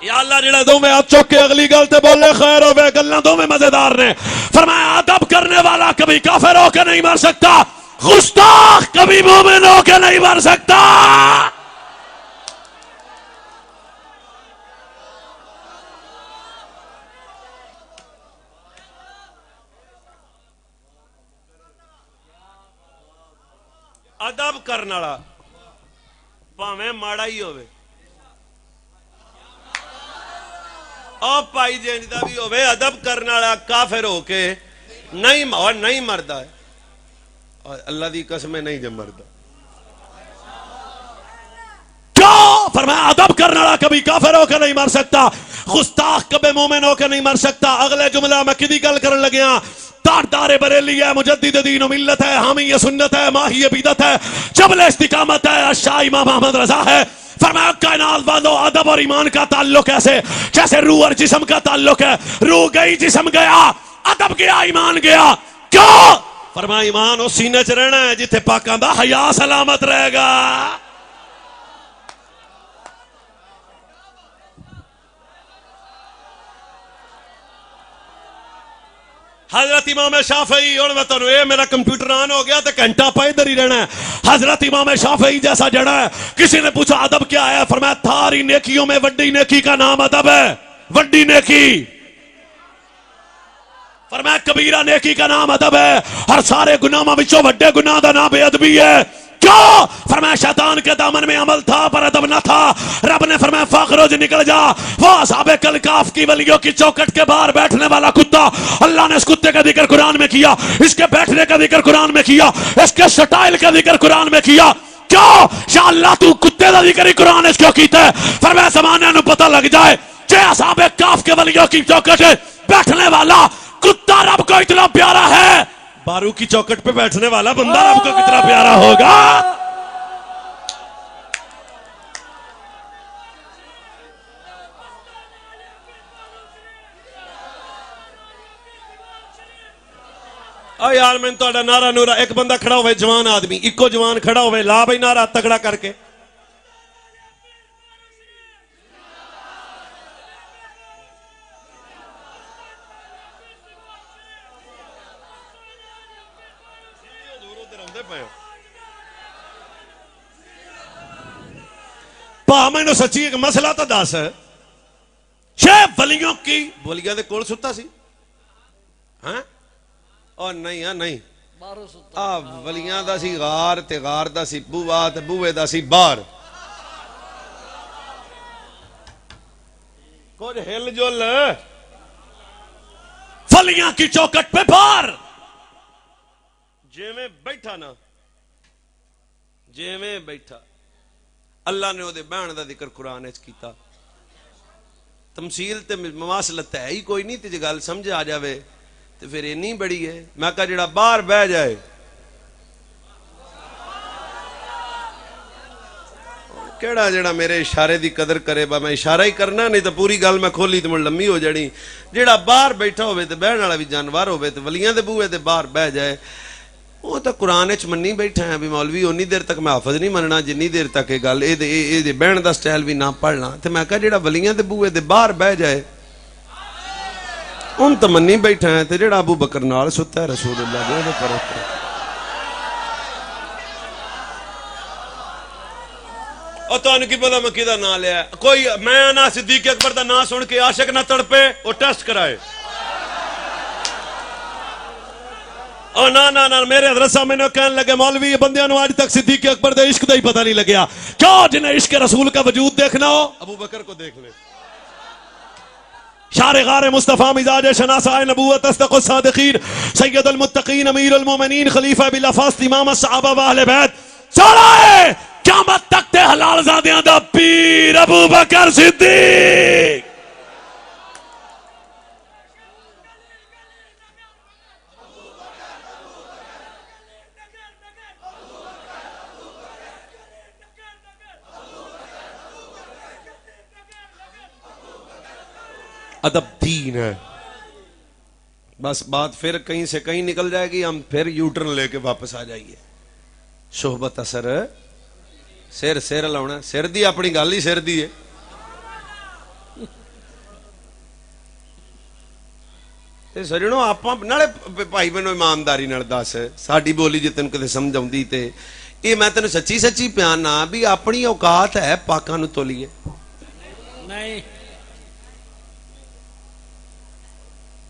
[SPEAKER 3] یا اللہ جڑا دو میں ہاتھ چوک کے اگلی گل تے بولے خیر ہوے, گلاں دو میں مزیدار نے. فرمایا ادب کرنے والا کبھی کافر ہو کے نہیں مر سکتا, گستاخ کبھی مومن ہو کے نہیں مر سکتا. ادب کرنے والا بھاویں ماڑا ہی ہوے, او پائی جینج دا بھی ہوئے ادب کرنے والا کافر ہو کے نہیں مردا ہے اور اللہ دی قسم نہیں جب مردا
[SPEAKER 1] کیوں؟ فرمایا ادب کرنے والا کبھی کافر ہو کے نہیں مر سکتا، گستاخ کبھی مومن ہو کے نہیں مر سکتا۔ اگلے جملہ میں کدی گل کرن لگیا، تاردار بریلی ہے، مجدد دین و ملت ہے، حامی سنت ہے، ماہی بدعت ہے، جبل استقامت ہے، شاہ امام احمد رضا ہے۔ فرمایا کائنات والو ادب اور ایمان کا تعلق ایسے جیسے روح اور جسم کا تعلق ہے، روح گئی جسم گیا، ادب گیا ایمان گیا۔ کیوں؟ فرمایا ایمان اس سینے چ رہنا ہے جتھے پاکاں دا حیا سلامت رہے گا۔ حضرت امام شافعی، اور میں تنو اے میرا کمپیوٹر آن ہو گیا تو گھنٹہ پہ ادھر ہی رہنا ہے۔ حضرت امام شافعی جیسا جڑا ہے، کسی نے پوچھا ادب کیا ہے؟ فرمایا تھاری نیکیوں میں وڈی نیکی کا نام ادب ہے۔ وڈی نیکی، فرمایا کبیرہ نیکی کا نام ادب ہے، ہر سارے گناہاں وچوں وڈے گناہ دا نام بے ادبی ہے۔ کیوں؟ فرمایا شیطان کے دامن میں عمل تھا پر ادب نہ تھا۔ رب نے فرمایا فاخرج نکل جا، وہ اصحاب کلکاف کی ولیوں کی چوکٹ کے باہر بیٹھنے والا کتا، اللہ نے اس کتے کا ذکر قرآن میں کیا، اس کے بیٹھنے کا ذکر قرآن میں کیا، اس کے سٹائل کا ذکر قرآن میں کیا۔ کیوں؟ شاء اللہ تو کتے کا ذکر ہی قرآن اس کیوں کیتا ہے؟ فرمایا زمانے نو پتہ لگ جائے کہ اصحاب کاف کے ولیوں کی چوکٹ بیٹھنے والا کتا رب کو اتنا پیارا ہے، بارو کی چوکٹ پہ بیٹھنے والا بندہ رب کو کتنا پیارا ہوگا۔ او یار میں تو نعرہ نورا، ایک بندہ کھڑا ہوئے جوان آدمی، ایکو جوان کھڑا ہوئے، لا بھائی نعرہ تگڑا کر کے۔ پا میں سچی ایک مسئلہ تو دس ہے، چھ ولیوں کی ولیاں دے کول ستا سی ہاں اور نہیں ہاں نہیں ولیاں دا سی غار تے غار دا سی بوہ تے بوے دا سی بار، کچھ ہل جل ولیاں کی چوکٹ پہ بار جے میں بیٹھا نا، جے میں بیٹھا اللہ نے وہ دے بہن دا ذکر قرآن اچ کیتا، تمثیل تے مماثلت ہے ہی کوئی نہیں، تے جے گل سمجھ آ جاوے تے پھر اینی بڑی ہے۔ میں کہا جڑا باہر بہ جائے کیڑا جڑا میرے اشارے دی قدر کرے، با میں اشارہ ہی کرنا نہیں تو پوری گل میں کھولی تو مڑ لمبی ہو جانی۔ جڑا باہر بیٹھا ہوئے تے بہن والا بھی جانور ہوئے تے ولیاں دے بوئے تے باہر بہ جائے، وہ تو قرآن اچ منی بیٹھا ہے بھی مولوی اونی دیر تک میں حافظ نہیں مننا جنی دیر تک یہ گل اے بہن دا سٹائل بھی نہ پڑھنا۔ تے میں کہا جڑا ولیاں دے بوئے دے باہر بہ جائے ان تو منی بیٹھا ہے، تے جڑا ابو بکر نال ستا ہے رسول اللہ دے پر اور تو ان کی پتہ میں کدا نہ لیا کوئی، میں نہ صدیق اکبر دا نام سن کے عاشق نہ تڑپے وہ ٹیسٹ کرائے۔ اور نہ میرے حضرت صاحب میں نے کہنے لگے مولوی یہ بندیاں نو آج تک صدیق اکبر دے عشق دا ہی پتہ نہیں لگیا۔ کیوں؟ جنہیں عشق رسول کا وجود دیکھنا ہو ابو بکر کو دیکھ لے۔ شار غار مصطفیٰ مزاج شناسہ نبوت اصدق الصادقین سید المتقین امیر المومنین خلیفہ بلا فاست امام الصحابہ و اہل بیت، چلا ہے قیامت تک تے حلال زادیاں دا پیر ابو بکر صدیق۔ ادب دین ہے، بس بات پھر کہیں سے کہیں نکل جائے گی، ہم پھر یوٹرن لے کے واپس آ جائیے۔ صحبت اثر سر لاؤنا، سر دی اپنی گل ہی سر دی ہے۔ سجنوں آپ نالے بھائی مینوں ایمانداری نال دس ساڈی بولی جے تینوں کدے سمجھ آؤندی تے یہ میں تینوں سچی سچی پیانا بھی اپنی اوقات ہے پاکاں نوں تولیے نہیں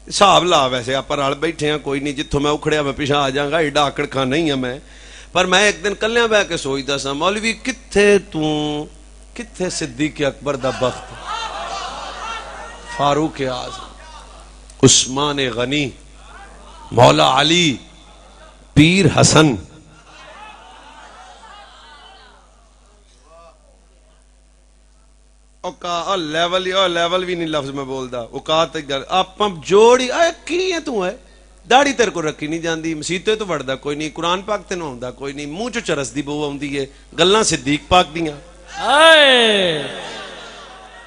[SPEAKER 1] حساب لا۔ ویسے آپ رل بیٹھے ہیں کوئی نہیں، جتوں میں اکھڑیا میں پیچھا آ جاؤں گا، ایڈا آکڑ خان نہیں ہے میں، پر میں ایک دن کلیاں بہ کے سوچدا سا مولوی کتھے صدیق اکبر دا بخت،
[SPEAKER 3] فاروق اعظم، عثمان غنی، مولا علی، پیر حسن. لیول بھی نہیں لفظ میں بولدا، اوقات آپ جوڑی کی ہے تو ہے. داڑھی تیرے کو رکھی نہیں جاندی، مسیتے تو وڑدا کوئی نہیں، قرآن پاک تینوں آوندا کوئی نہیں، منہ چ چرس دی بو آوندی ہے، گلاں صدیق پاک دیاں.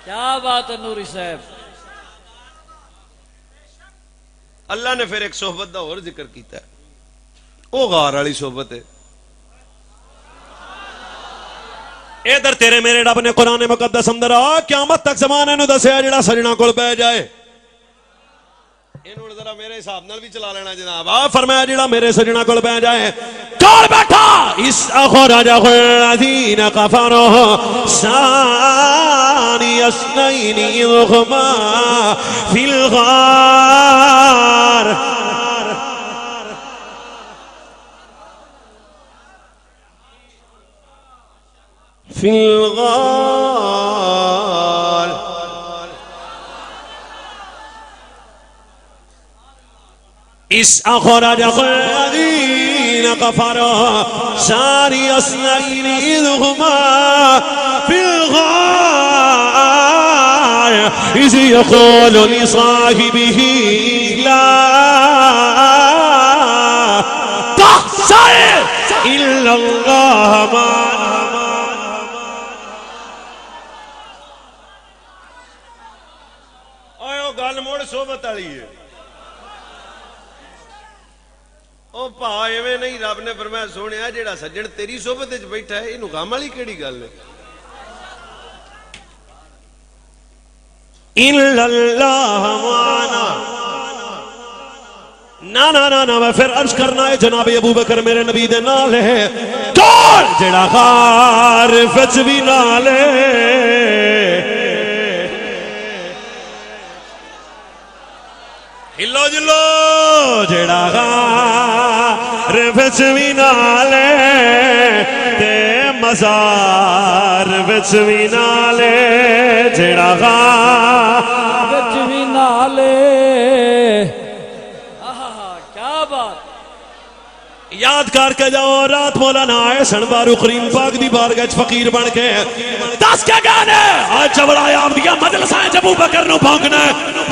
[SPEAKER 2] کیا بات ہے نوری صاحب.
[SPEAKER 3] اللہ نے پھر ایک صحبت دا اور ذکر کیتا ہے، وہ غار والی صحبت ہے. ادھر تیرے میرے رب نے قرآن مقدس اندر قیامت تک زمانے نو دسیا جڑا سجنا کول بہ جائے، انہوں نے ذرا میرے حساب نال بھی چلا لینا جناب. فرمایا جڑا میرے سجنا کول بہ جائے، کول بیٹھا اس اخرج الذین کفروا ثانی اثنین اذ ہما فی الغار. فی الغار اس اخرج الذین کفروا ثانی اثنین اذ ہما فی الغار اذ یقول لصاحبہ لا تحزن الا اللہ معنا. گل موڑ صحبت والی ہے. او پا ایویں نہیں، رب نے فرمایا سونیا جیڑا سجن تیری صحبت وچ بیٹھا ہے اینوں غم والی کیڑی گل ہے. الا اللہ معنا. نہ میں پھر عرض کرنا ہے جناب ابو بکر میرے نبی دے نال ہے، کون جیڑا غار وچ بھی نال ہے. ہلو جلو جڑا غار وچ وی نال تے مزار وچ وی نال جڑا غار
[SPEAKER 2] وچ وی نال. کیا بات.
[SPEAKER 3] یاد کر کے جاؤ رات مولانا آئے سن بارو کریم پاک دی بارگاہ وچ فقیر بن کے دس کے گانے آج جبڑا آپ دیا مجلساں ابو بکر نو بھونکنا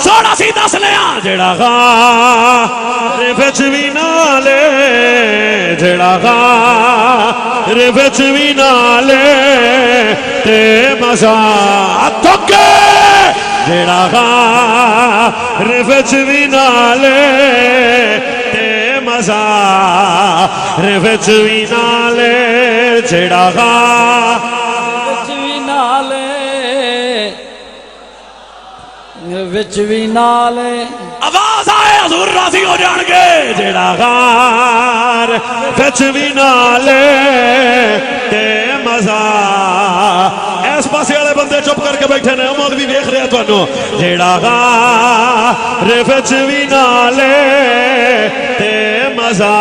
[SPEAKER 3] سوڑا سی دس لیا جڑا غار وچ وی نال جڑا غار وچ وی نال تے مزا تھکے جڑا غار وچ وی نال تے مزا وچ وی نال جڑا غار
[SPEAKER 2] وچ وی نال وچ وی نال.
[SPEAKER 3] آواز آئے حضور راضی ہو جان گے جڑا غار وچ وی نال تے مزا. اس پاسے والے بندے چپ کر کے بیٹھے نے، مولوی ویکھ رہا تانوں. جڑا غار وچ وی نال تے مزا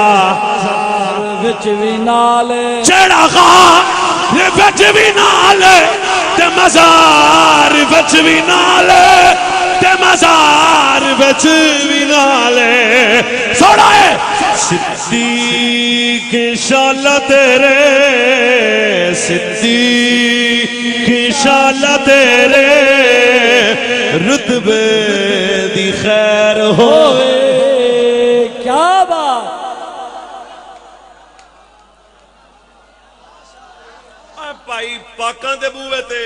[SPEAKER 2] وچ وی نال.
[SPEAKER 3] جڑا غار وچ وی نال تے مزار وچ وی نال تے مزار وچ وی نال. سوڑا ہے صدیق انشاءاللہ تیرے، صدیق انشاءاللہ تیرے رتبے دی خیر ہوئے.
[SPEAKER 2] کیا بات.
[SPEAKER 3] پائی پاکاں دے بوئے تے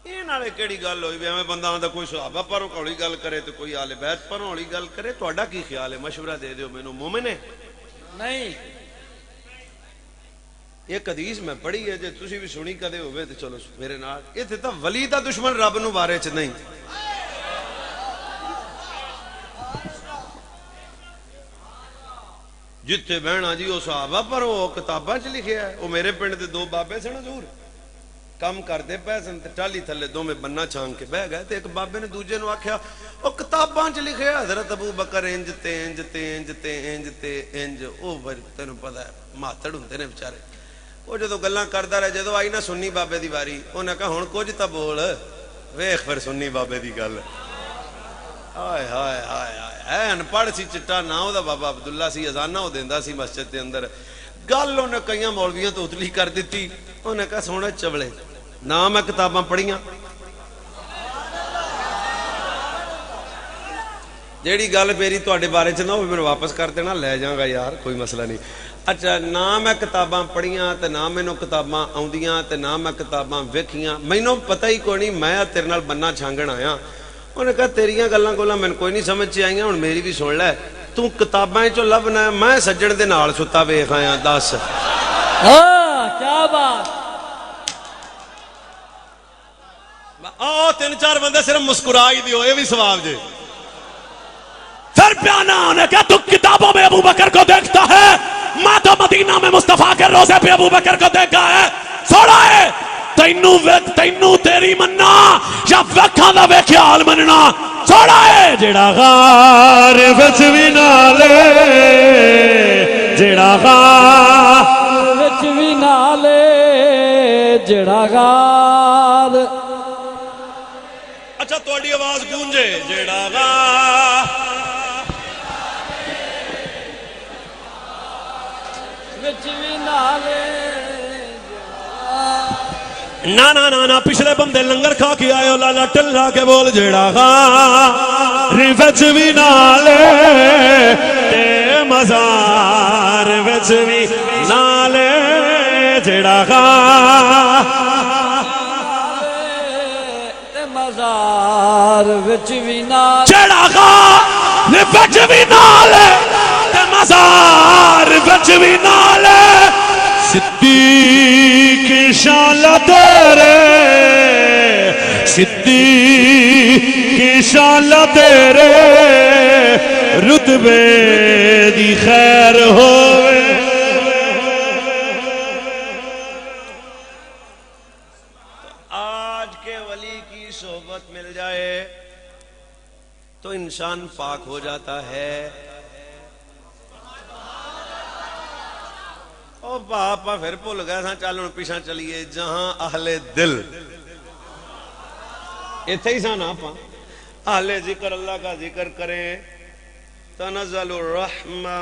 [SPEAKER 3] یہ نالے کیڑی گل ہوئی بھی بندہ آندا کوئی صحابہ پروں ہولی گل کرے تو کوئی آل بیت پروں ہولی گل کرے. تہاڈا کی خیال ہے؟ مشورہ دے دیو مینوں. مومن ہے
[SPEAKER 2] نہیں.
[SPEAKER 3] ایک حدیث میں پڑھی ہے جے تسی بھی سنی کدے ہوئے تے چلو میرے نال. ایتھے تاں ولی دا دشمن رب نو بارے چ نہیں. جتھے بہنا جی وہ صحابہ پر وہ کتاباں چ لکھیا ہے. وہ میرے پنڈ دے دو بابے سن حضور کم کرتے پے سن تے ٹالی تھلے دو میں بننا چھان کے بہ گئے تے ایک بابے نے دوجے نو آکھیا او کتاباں چ لکھیا حضرت ابو بکر انج تے انج تے انج تے انج تے انج. او تینوں پتہ ہے ماتڑ ہوندے نے بیچارے. وہ جدو گلاں کردا رہے جدو آئی نا سنی بابے دی واری انہیں کہا ہن کچھ تا بول ویخ پھر سنی بابے دی گل ہائے ہائے ہائے ہائے ان پڑھ سی چٹا نہ او دا بابا عبداللہ سی اذانہ او دیندا سی مسجد دے اندر گل انہیں کئیاں مولویاں تو اتلی کر دیتی انہیں کہا سونا چبلے نہ میں کتاباں پڑھیاں جیڑی گل میری تواڈے بارے چ نہ ہوے میں واپس کر دینا لے جاؤں گا یار کوئی مسئلہ نہیں اچھا نہ میں کتاباں پڑھیاں تے نہ مینوں کتاباں آوندیاں تے نہ میں کتاباں ویکھیاں مینوں پتہ ہی کوئی نہیں میں تیرے نال بننا چھانگن آیا انہیں کہا تیریاں گلاں گولاں مینوں کوئی نہیں سمجھ چ آئیاں ہن میری بھی سن لے تو کتاباں چوں لبنا میں سجن دے نال ستا ویکھ آیا دس
[SPEAKER 2] کیا بات
[SPEAKER 3] آؤ تین چار بندے صرف مسکرا ہی دیو یہ بھی ثواب جے
[SPEAKER 4] پھر پیانا انہیں کہا تو کتابوں میں ابو بکر کو دیکھتا ہے میں تو مدینہ میں مصطفیٰ کے روزے پہ ابو بکر کو دیکھا ہے چھوڑا ہے تینوں تیری مننا یا ویکھاں دا ویکھیال مننا چھوڑا ہے جیڑا غار وچ وی نالے جیڑا غار
[SPEAKER 2] وچ وی نالے جیڑا غار
[SPEAKER 4] اچھا تواڈی آواز گونجے جیڑا غار
[SPEAKER 2] وچ وی نالے
[SPEAKER 4] نا پچھلے بندے لنگر کھا کے آئے لالا ٹلا کے بول جیڑا غار وچ وی نالے تے مزار وچ وی نالے جیڑا غار
[SPEAKER 2] تے مزار وچ وی نالے
[SPEAKER 4] جیڑا غار وچ وی نالے تے مزار وچ وی نالے صدیق شان تیرے صدیق شان تیرے رتبے دی خیر ہوئے
[SPEAKER 3] آج کے ولی کی صحبت مل جائے تو انسان پاک ہو جاتا ہے او پاپا پھر بھول گئے سا چل ہن پیچھے چلیے جہاں اہل دل ایتھے ہی سن آپ اہل ذکر اللہ کا ذکر کریں تنزل الرحمہ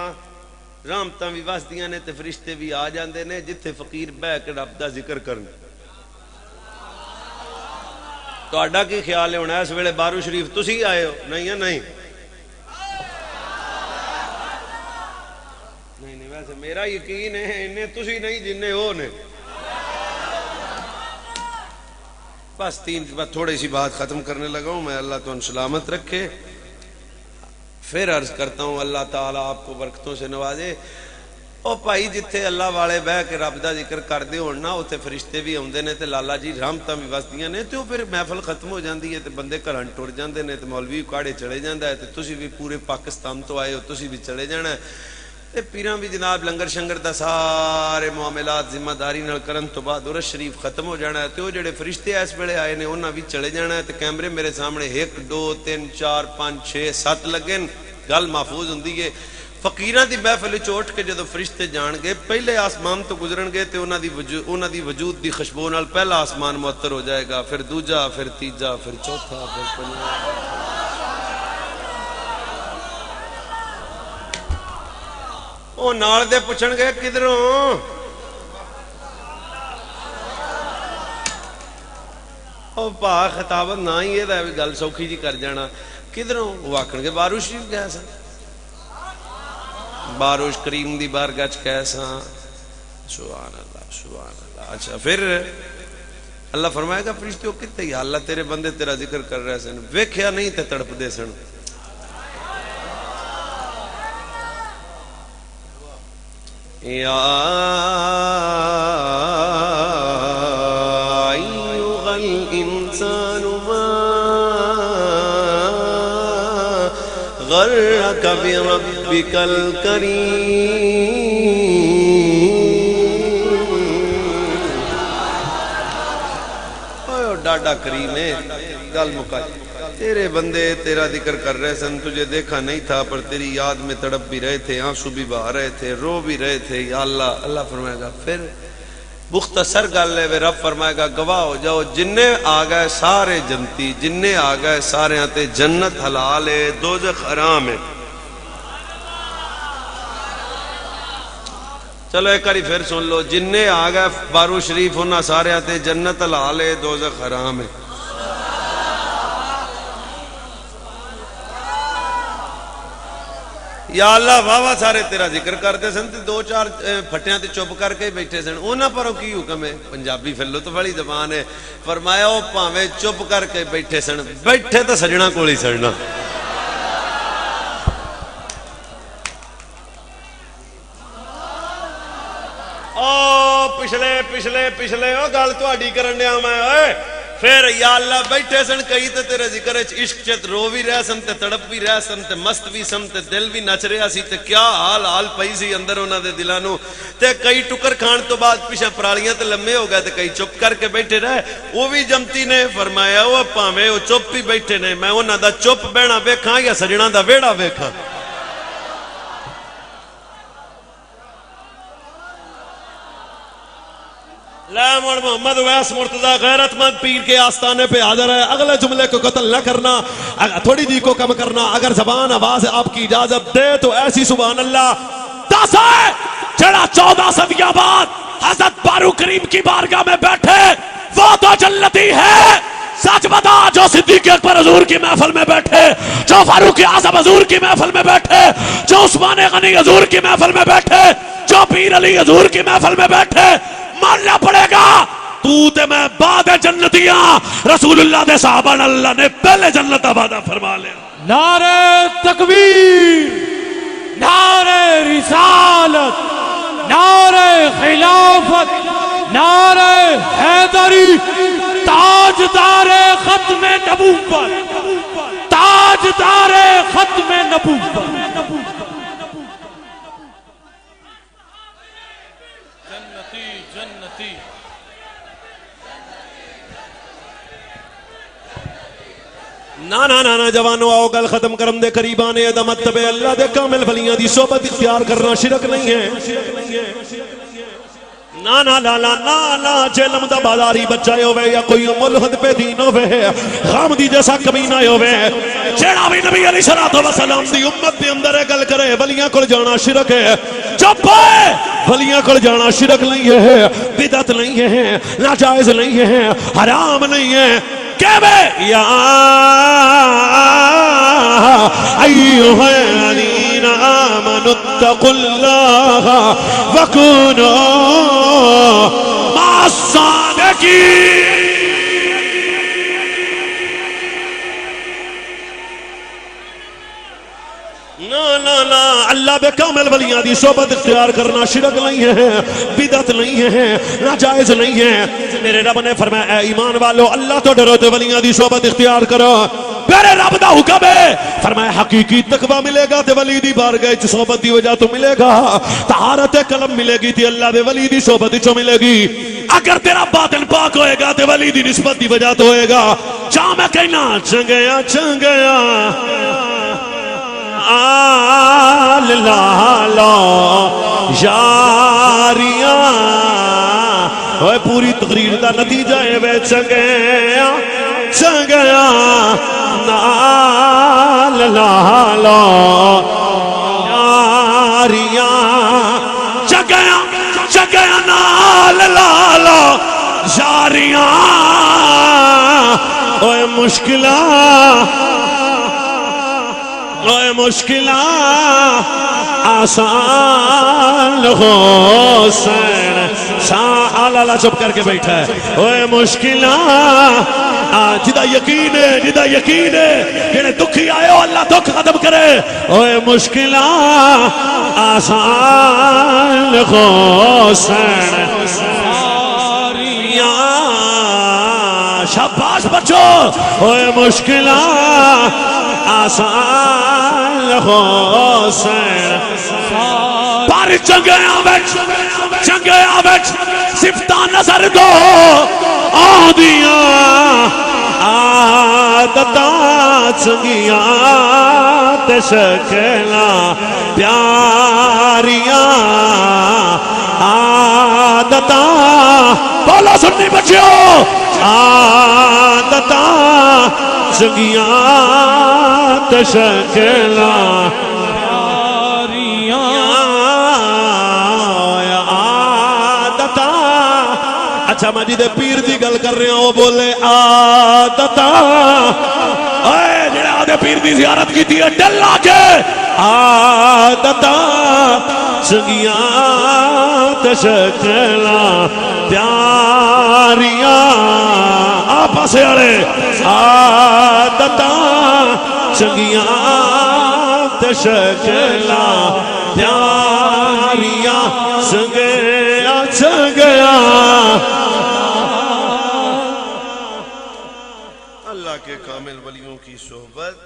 [SPEAKER 3] رحمتاں بھی واسدیاں نے تے فرشتے بھی آ جاندے نے جتھے فقیر بہ کے رب دا ذکر کرن تہاڈا کی خیال ہے ہن اس ویلے بارو شریف تسی آئے ہو نہیں ہے نہیں ویسے میرا یقین ہے انہیں تسی نہیں جنہیں ہو نے بس تھوڑی سی بات ختم کرنے لگا ہوں میں اللہ تو ان سلامت رکھے پھر عرض کرتا ہوں اللہ تعالیٰ آپ کو برکتوں سے نوازے او بھائی جتھے اللہ والے بہ کے رب دا ذکر کردے ہون نا اوتھے فرشتے بھی اوندے نے تے لالا جی رحمتاں بھی وسدیاں نے تے او پھر محفل ختم ہو جاندی ہے تے بندے گھراں ٹر جاندے نے تے مولوی کاڑے چلے جاندا ہے تے تسی بھی پورے پاکستان تو آئے ہو تسی بھی چلے جانا ہے تے پیراں بھی جناب لنگر شنگر دا سارے معاملات ذمہ داری نال کرن تو بعد عرس شریف ختم ہو جانا ہے تے او جڑے فرشتے اس ویلے آئے نے انہاں بھی چلے جانا ہے تے کیمرے میرے سامنے 1 2 3 4 5 6 7 لگے گل محفوظ ہوندی ہے فقیراں دی محفل وچ اٹھ کے جدوں فرشتے جان گے پہلے آسمان تو گزرن گے تے انہاں دی وجود دی خوشبو نال پہلا آسمان معطر ہو جائے گا پھر دوجا پھر تیجا پھر چوتھا پھر پنجواں او نال دے پوچھن گے کدھروں او پا خطابت نہ ہی یہ گل سوکھی جی کر جانا کدھروں وہ آکھن گے بارو شریف گئے سا باروش کریم دی بارگاہ چ کیسا سبحان اللہ اچھا پھر اللہ فرمائے گا فرشتوں کتے یا اللہ تیرے بندے تیرا ذکر کر رہے سن ویکھیا نہیں تے تڑپ دے سن یا ایھا الانسان ما غرک بربک الکریم ڈاڈا کریم ہے گل مکائی تیرے بندے تیرا ذکر کر رہے سن تجھے دیکھا نہیں تھا پر تیری یاد میں تڑپ بھی رہے تھے آنسو بھی بہا رہے تھے رو بھی رہے تھے یا اللہ اللہ فرمائے گا پھر مختصر گل ہے وے رب فرمائے گا گواہ ہو جاؤ جننے آ گئے سارے جنتی، جننے آ گئے سارے تے جنت حلال ہے دوزخ حرام ہے. چلو ایک باری پھر سن لو، جننے آ گئے بارو شریف انہاں سارے تے جنت حلال ہے دوزخ حرام ہے. یا اللہ واہ واہ سارے تیرا ذکر کرتے سن تے دو چار پھٹیاں تے چپ کر کے بیٹھے سن، انہاں پروں کی حکم ہے؟ پنجابی پھر لطف والی زبان ہے. فرمایا او پاویں چپ کر کے بیٹھے سن، بیٹھے تو سجنا کول ہی سڑنا. او پچھلے او گل تہاڈی کرن دیا میں اوئے. پھر یا اللہ بیٹھے سن کئی تے تیرے ذکر وچ عشق چ رو بھی رہ سن تے تڑپ بھی رہ سن تے مست بھی سن تے دل بھی نچ رہا سی تے کیا حال پئی سی اندر انہاں دے دلاں نو. تے کئی ٹکر کھان تو بعد پیچھے پرالیاں تے لمے ہو گئے تے کئی چپ کر کے بیٹھے رہے. وہ بھی جمتی نے فرمایا او پاویں او چپ ہی بیٹھے نے میں انہاں دا چپ بہنا ویکھاں یا سجنا دا ویڑا ویکھاں. لا مڑ محمد ویس مرتضی غیرت مند پیر کے آستانے پہ حاضر ہے. اگلے جملے کو قتل نہ کرنا، تھوڑی دی کو کم کرنا. اگر زبان آواز آپ کی اجازت دے تو ایسی سبحان اللہ دس ہے جڑا 14 صدیاں بعد حضرت بارو کریم کی بارگاہ میں بیٹھے وہ تو جنتی ہے. سچ بتا، جو صدیق اکبر حضور کی محفل میں بیٹھے، جو فاروق اعظم حضور کی محفل میں بیٹھے، جو عثمان غنی حضور کی محفل میں بیٹھے، جو پیر علی حضور کی محفل میں بیٹھے، ماننا پڑے گا تو تے میں بعد جنتیاں رسول اللہ دے صحابہ اللہ نے پہلے جنت آبادہ فرما لیا.
[SPEAKER 2] نعرہ تکبیر، نعرہ رسالت، نعرہ خلافت، نعرہ حیدری، تاجدار ختم نبوت، تاجدار ختم نبوت.
[SPEAKER 1] نا جوانو آؤ گل ختم کرم دے قریب آنے ادمت تبے اللہ دے کامل ولیاں دی صحبت اختیار کرنا شرک نہیں ہے. نا لا لا نا لا جلم دا بازاری بچائے ہوئے یا کوئی ملحد پہ دین ہوئے غامدی جیسا کمینہ ہوئے جیڑا بھی نبی علیہ السلام دی امت دے اندر گل کرے ولیاں کل جانا شرک ہے. چپ ہے، ولیاں کل جانا شرک نہیں ہے، بدعت نہیں ہے، ناجائز نہیں ہے، حرام نہیں ہے. یا ایوہ الذین آمنوا اتقوا اللہ وکونوا مع الصادقین. اللہ بے کامل ولیاں دی صحبت اختیار کرنا شرک نہیں ہے، بدعت نہیں ہے، ناجائز نہیں ہے. میرے رب نے فرمایا اے ایمان والو اللہ تو ڈرو تے ولیاں دی صحبت اختیار کرو. میرے رب دا حکم ہے، فرمایا حقیقی تقوی ملے گا تے ولی دی بارگاہ وچ صحبت دی وجہ تو ملے گا. طہارت قلب ملے گی تے اللہ دے ولی دی صحبت وچ ملے گی. اگر تیرا باطن پاک ہوئے گا تے ولی دی نسبت دی وجہ تو ہوئے گا. چاہ میں کہنا چنگیا چنگیا آل لالو یاریاں ہوئے پوری تقریر دا نتیجہ ہے وے چنگیا چنگیا نال لالو یاریاں چنگیا چنگیا نال لالو یاریاں ہوئے مشکلات آسان حسین اللہ چپ کر کے بیٹھا ہے. اوے مشکلات جدا یقین ہے جنہیں دکھی آئے ہو اللہ دکھ ختم کرے. اوے مشکلات آسان حسین شاباش بچو. اوے مشکلات آسان حسین پر چنگیا بچ صفتہ نظر دو آدیاں عادتاں چنگیاں تے شکلاں پیاریاں عادتاں
[SPEAKER 4] بولو سنی بچیو عادتاں چنگیاں تے شکلاں اچھا میں جی دے پیر دی گل کر رہا ہوں وہ بولے عادتاں اے جڑا دے پیر دی زیارت کی تھی ڈل لا کے عادتاں چنگیاں تے شکلاں پیاریاں آپس والے عادتاں چنگیاں تے شکلاں پیاریاں چنگیا چنگیا
[SPEAKER 3] اللہ کے کامل ولیوں کی صحبت،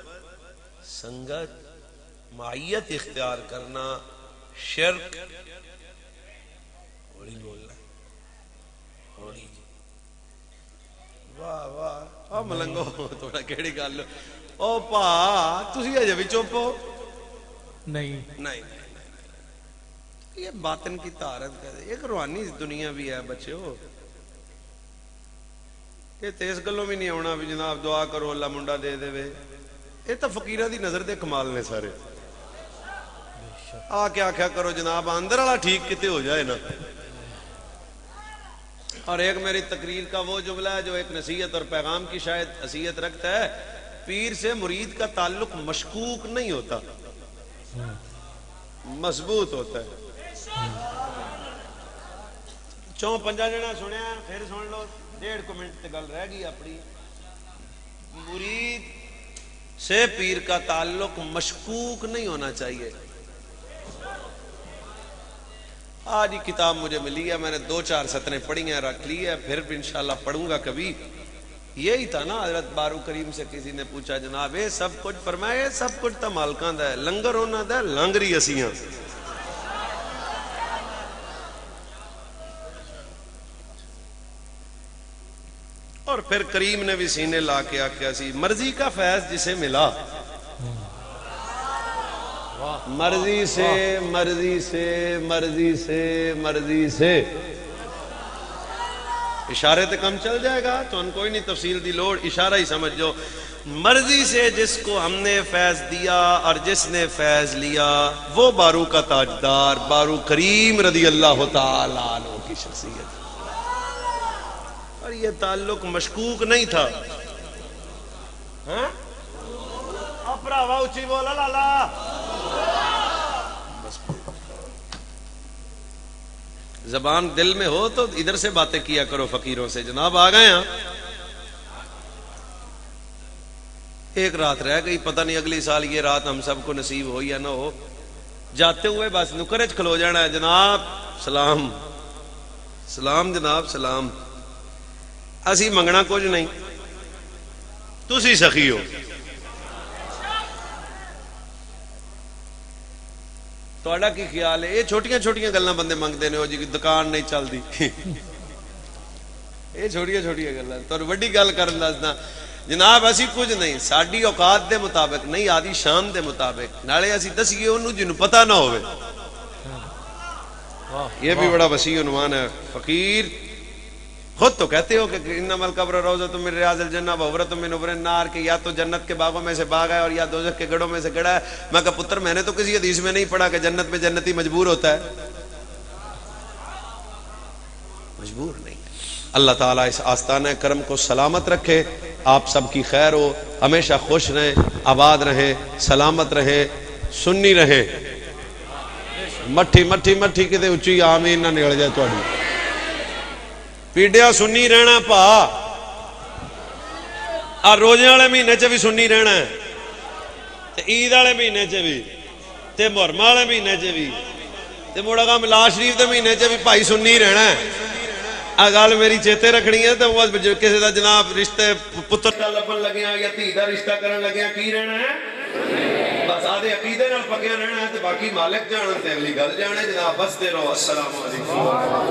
[SPEAKER 3] سنگت، معیت اختیار کرنا، شرک ہوڑی بولنا ہوڑی واہ واہ آ ملنگو تھوڑا کیڑی گل او پا تسی اجے بھی چپ ہو
[SPEAKER 2] نہیں
[SPEAKER 3] نہیں یہ باطن کی طہارت کا ایک روحانی دنیا بھی ہے بچے ہو یہ تیز گلوں بھی نہیں ہونا بھی جناب دعا کرو اللہ منڈا دے دے وے یہ تو فقیرہ دی نظر دے کمال نے سارے آ کے آکھیا کرو جناب اندر والا ٹھیک کتے ہو جائے نا. اور ایک میری تقریر کا وہ جملہ ہے جو ایک نصیحت اور پیغام کی شاید حیثیت رکھتا ہے، پیر سے مرید کا تعلق مشکوک نہیں ہوتا، مضبوط ہوتا ہے. چون پنجا جنا سنیا پھر سن لو، 1.5 منٹ تے گل رہ گئی اپنی. مرید سے پیر کا تعلق مشکوک نہیں ہونا چاہیے. آج ہی کتاب مجھے ملی ہے، میں نے 2-4 سطریں پڑھی ہیں، رکھ لی ہے، پھر بھی انشاءاللہ پڑھوں گا کبھی. یہی تھا نا حضرت بارو کریم سے کسی نے پوچھا جناب یہ سب کچھ فرمایا، یہ سب کچھ تو مالکاں دا ہے، لنگر ہونا دا ہے، لنگری اسیاں. اور پھر کریم نے بھی سینے لا کے آکھیا سی مرضی کا فیض جسے ملا، مرضی سے مرضی سے مرضی سے مرضی سے. اشارے تے کم چل جائے گا تو ان کوئی نہیں تفصیل دی لوڑ، اشارہ ہی سمجھ جو. مرضی سے جس کو ہم نے فیض دیا اور جس نے فیض لیا وہ بارو کا تاجدار بارو کریم رضی اللہ تعالی عنہ کی شخصیت. اور یہ تعلق مشکوک نہیں تھا. اپراوا اچھی بولا لالا. زبان دل میں ہو تو ادھر سے باتیں کیا کرو فقیروں سے. جناب آ گئے ہیں، ایک رات رہ گئی، پتہ نہیں اگلی سال یہ رات ہم سب کو نصیب ہو یا نہ ہو. جاتے ہوئے بس نکرچ کھلو جانا ہے، جناب سلام سلام جناب سلام. اسی منگنا کچھ نہیں، تسی سخی ہو. تہاڈا کی خیال ہے؟ یہ چھوٹیاں چھوٹیاں گلاں بندے منگتے ہیں، جی دکان نہیں چلتی. یہ چھوٹیاں چھوٹیاں گلاں تو وڈی گل کرن دسنا جناب اسی کچھ نہیں، ساڈی اوقات دے مطابق نہیں، آدھی شان دے مطابق. نالے اسی دسیے انہوں جنوں پتہ نہ ہوئے. یہ بھی بڑا وسیع عنوان ہے. فقیر خود تو کہتے ہو کہ انما القبر روضۃ من ریاض الجنہ وحفرۃ من حفر النار، کہ یا تو جنت کے باغوں میں سے باغ ہے اور یا دوزخ کے گڑھوں میں سے گڑھا ہے. میں کہا پتر میں نے تو کسی حدیث میں نہیں پڑھا کہ جنت میں جنتی مجبور ہوتا ہے. مجبور نہیں. اللہ تعالیٰ اس آستانہ کرم کو سلامت رکھے، آپ سب کی خیر ہو، ہمیشہ خوش رہیں، آباد رہیں، سلامت رہیں، سنی رہیں. مٹھی مٹھی مٹھی کتے اچھی آمین نہ نکل جائے تھوڑی. پیڈیا سنی رہنا پا، اور روزے والے مہینے چ بھی سنی رہنا ہے، تے عید والے مہینے چ بھی، تے محرم والے مہینے چ بھی، تے موڑا کا ملاد شریف دے مہینے چ بھی بھائی سنی رہنا ہے. آ گل میری چیتے رکھنی ہے. تو کسی دا جناب رشتے پتر دا لبن لگیا یا دھی دا رشتہ کرن لگیا کی رہنا ہے؟ بس آدھے عقیدے نال پکیا رہنا ہے، تے باقی مالک جانا تے اگلی گل جانے. جناب بستے رہو. السلام علیکم.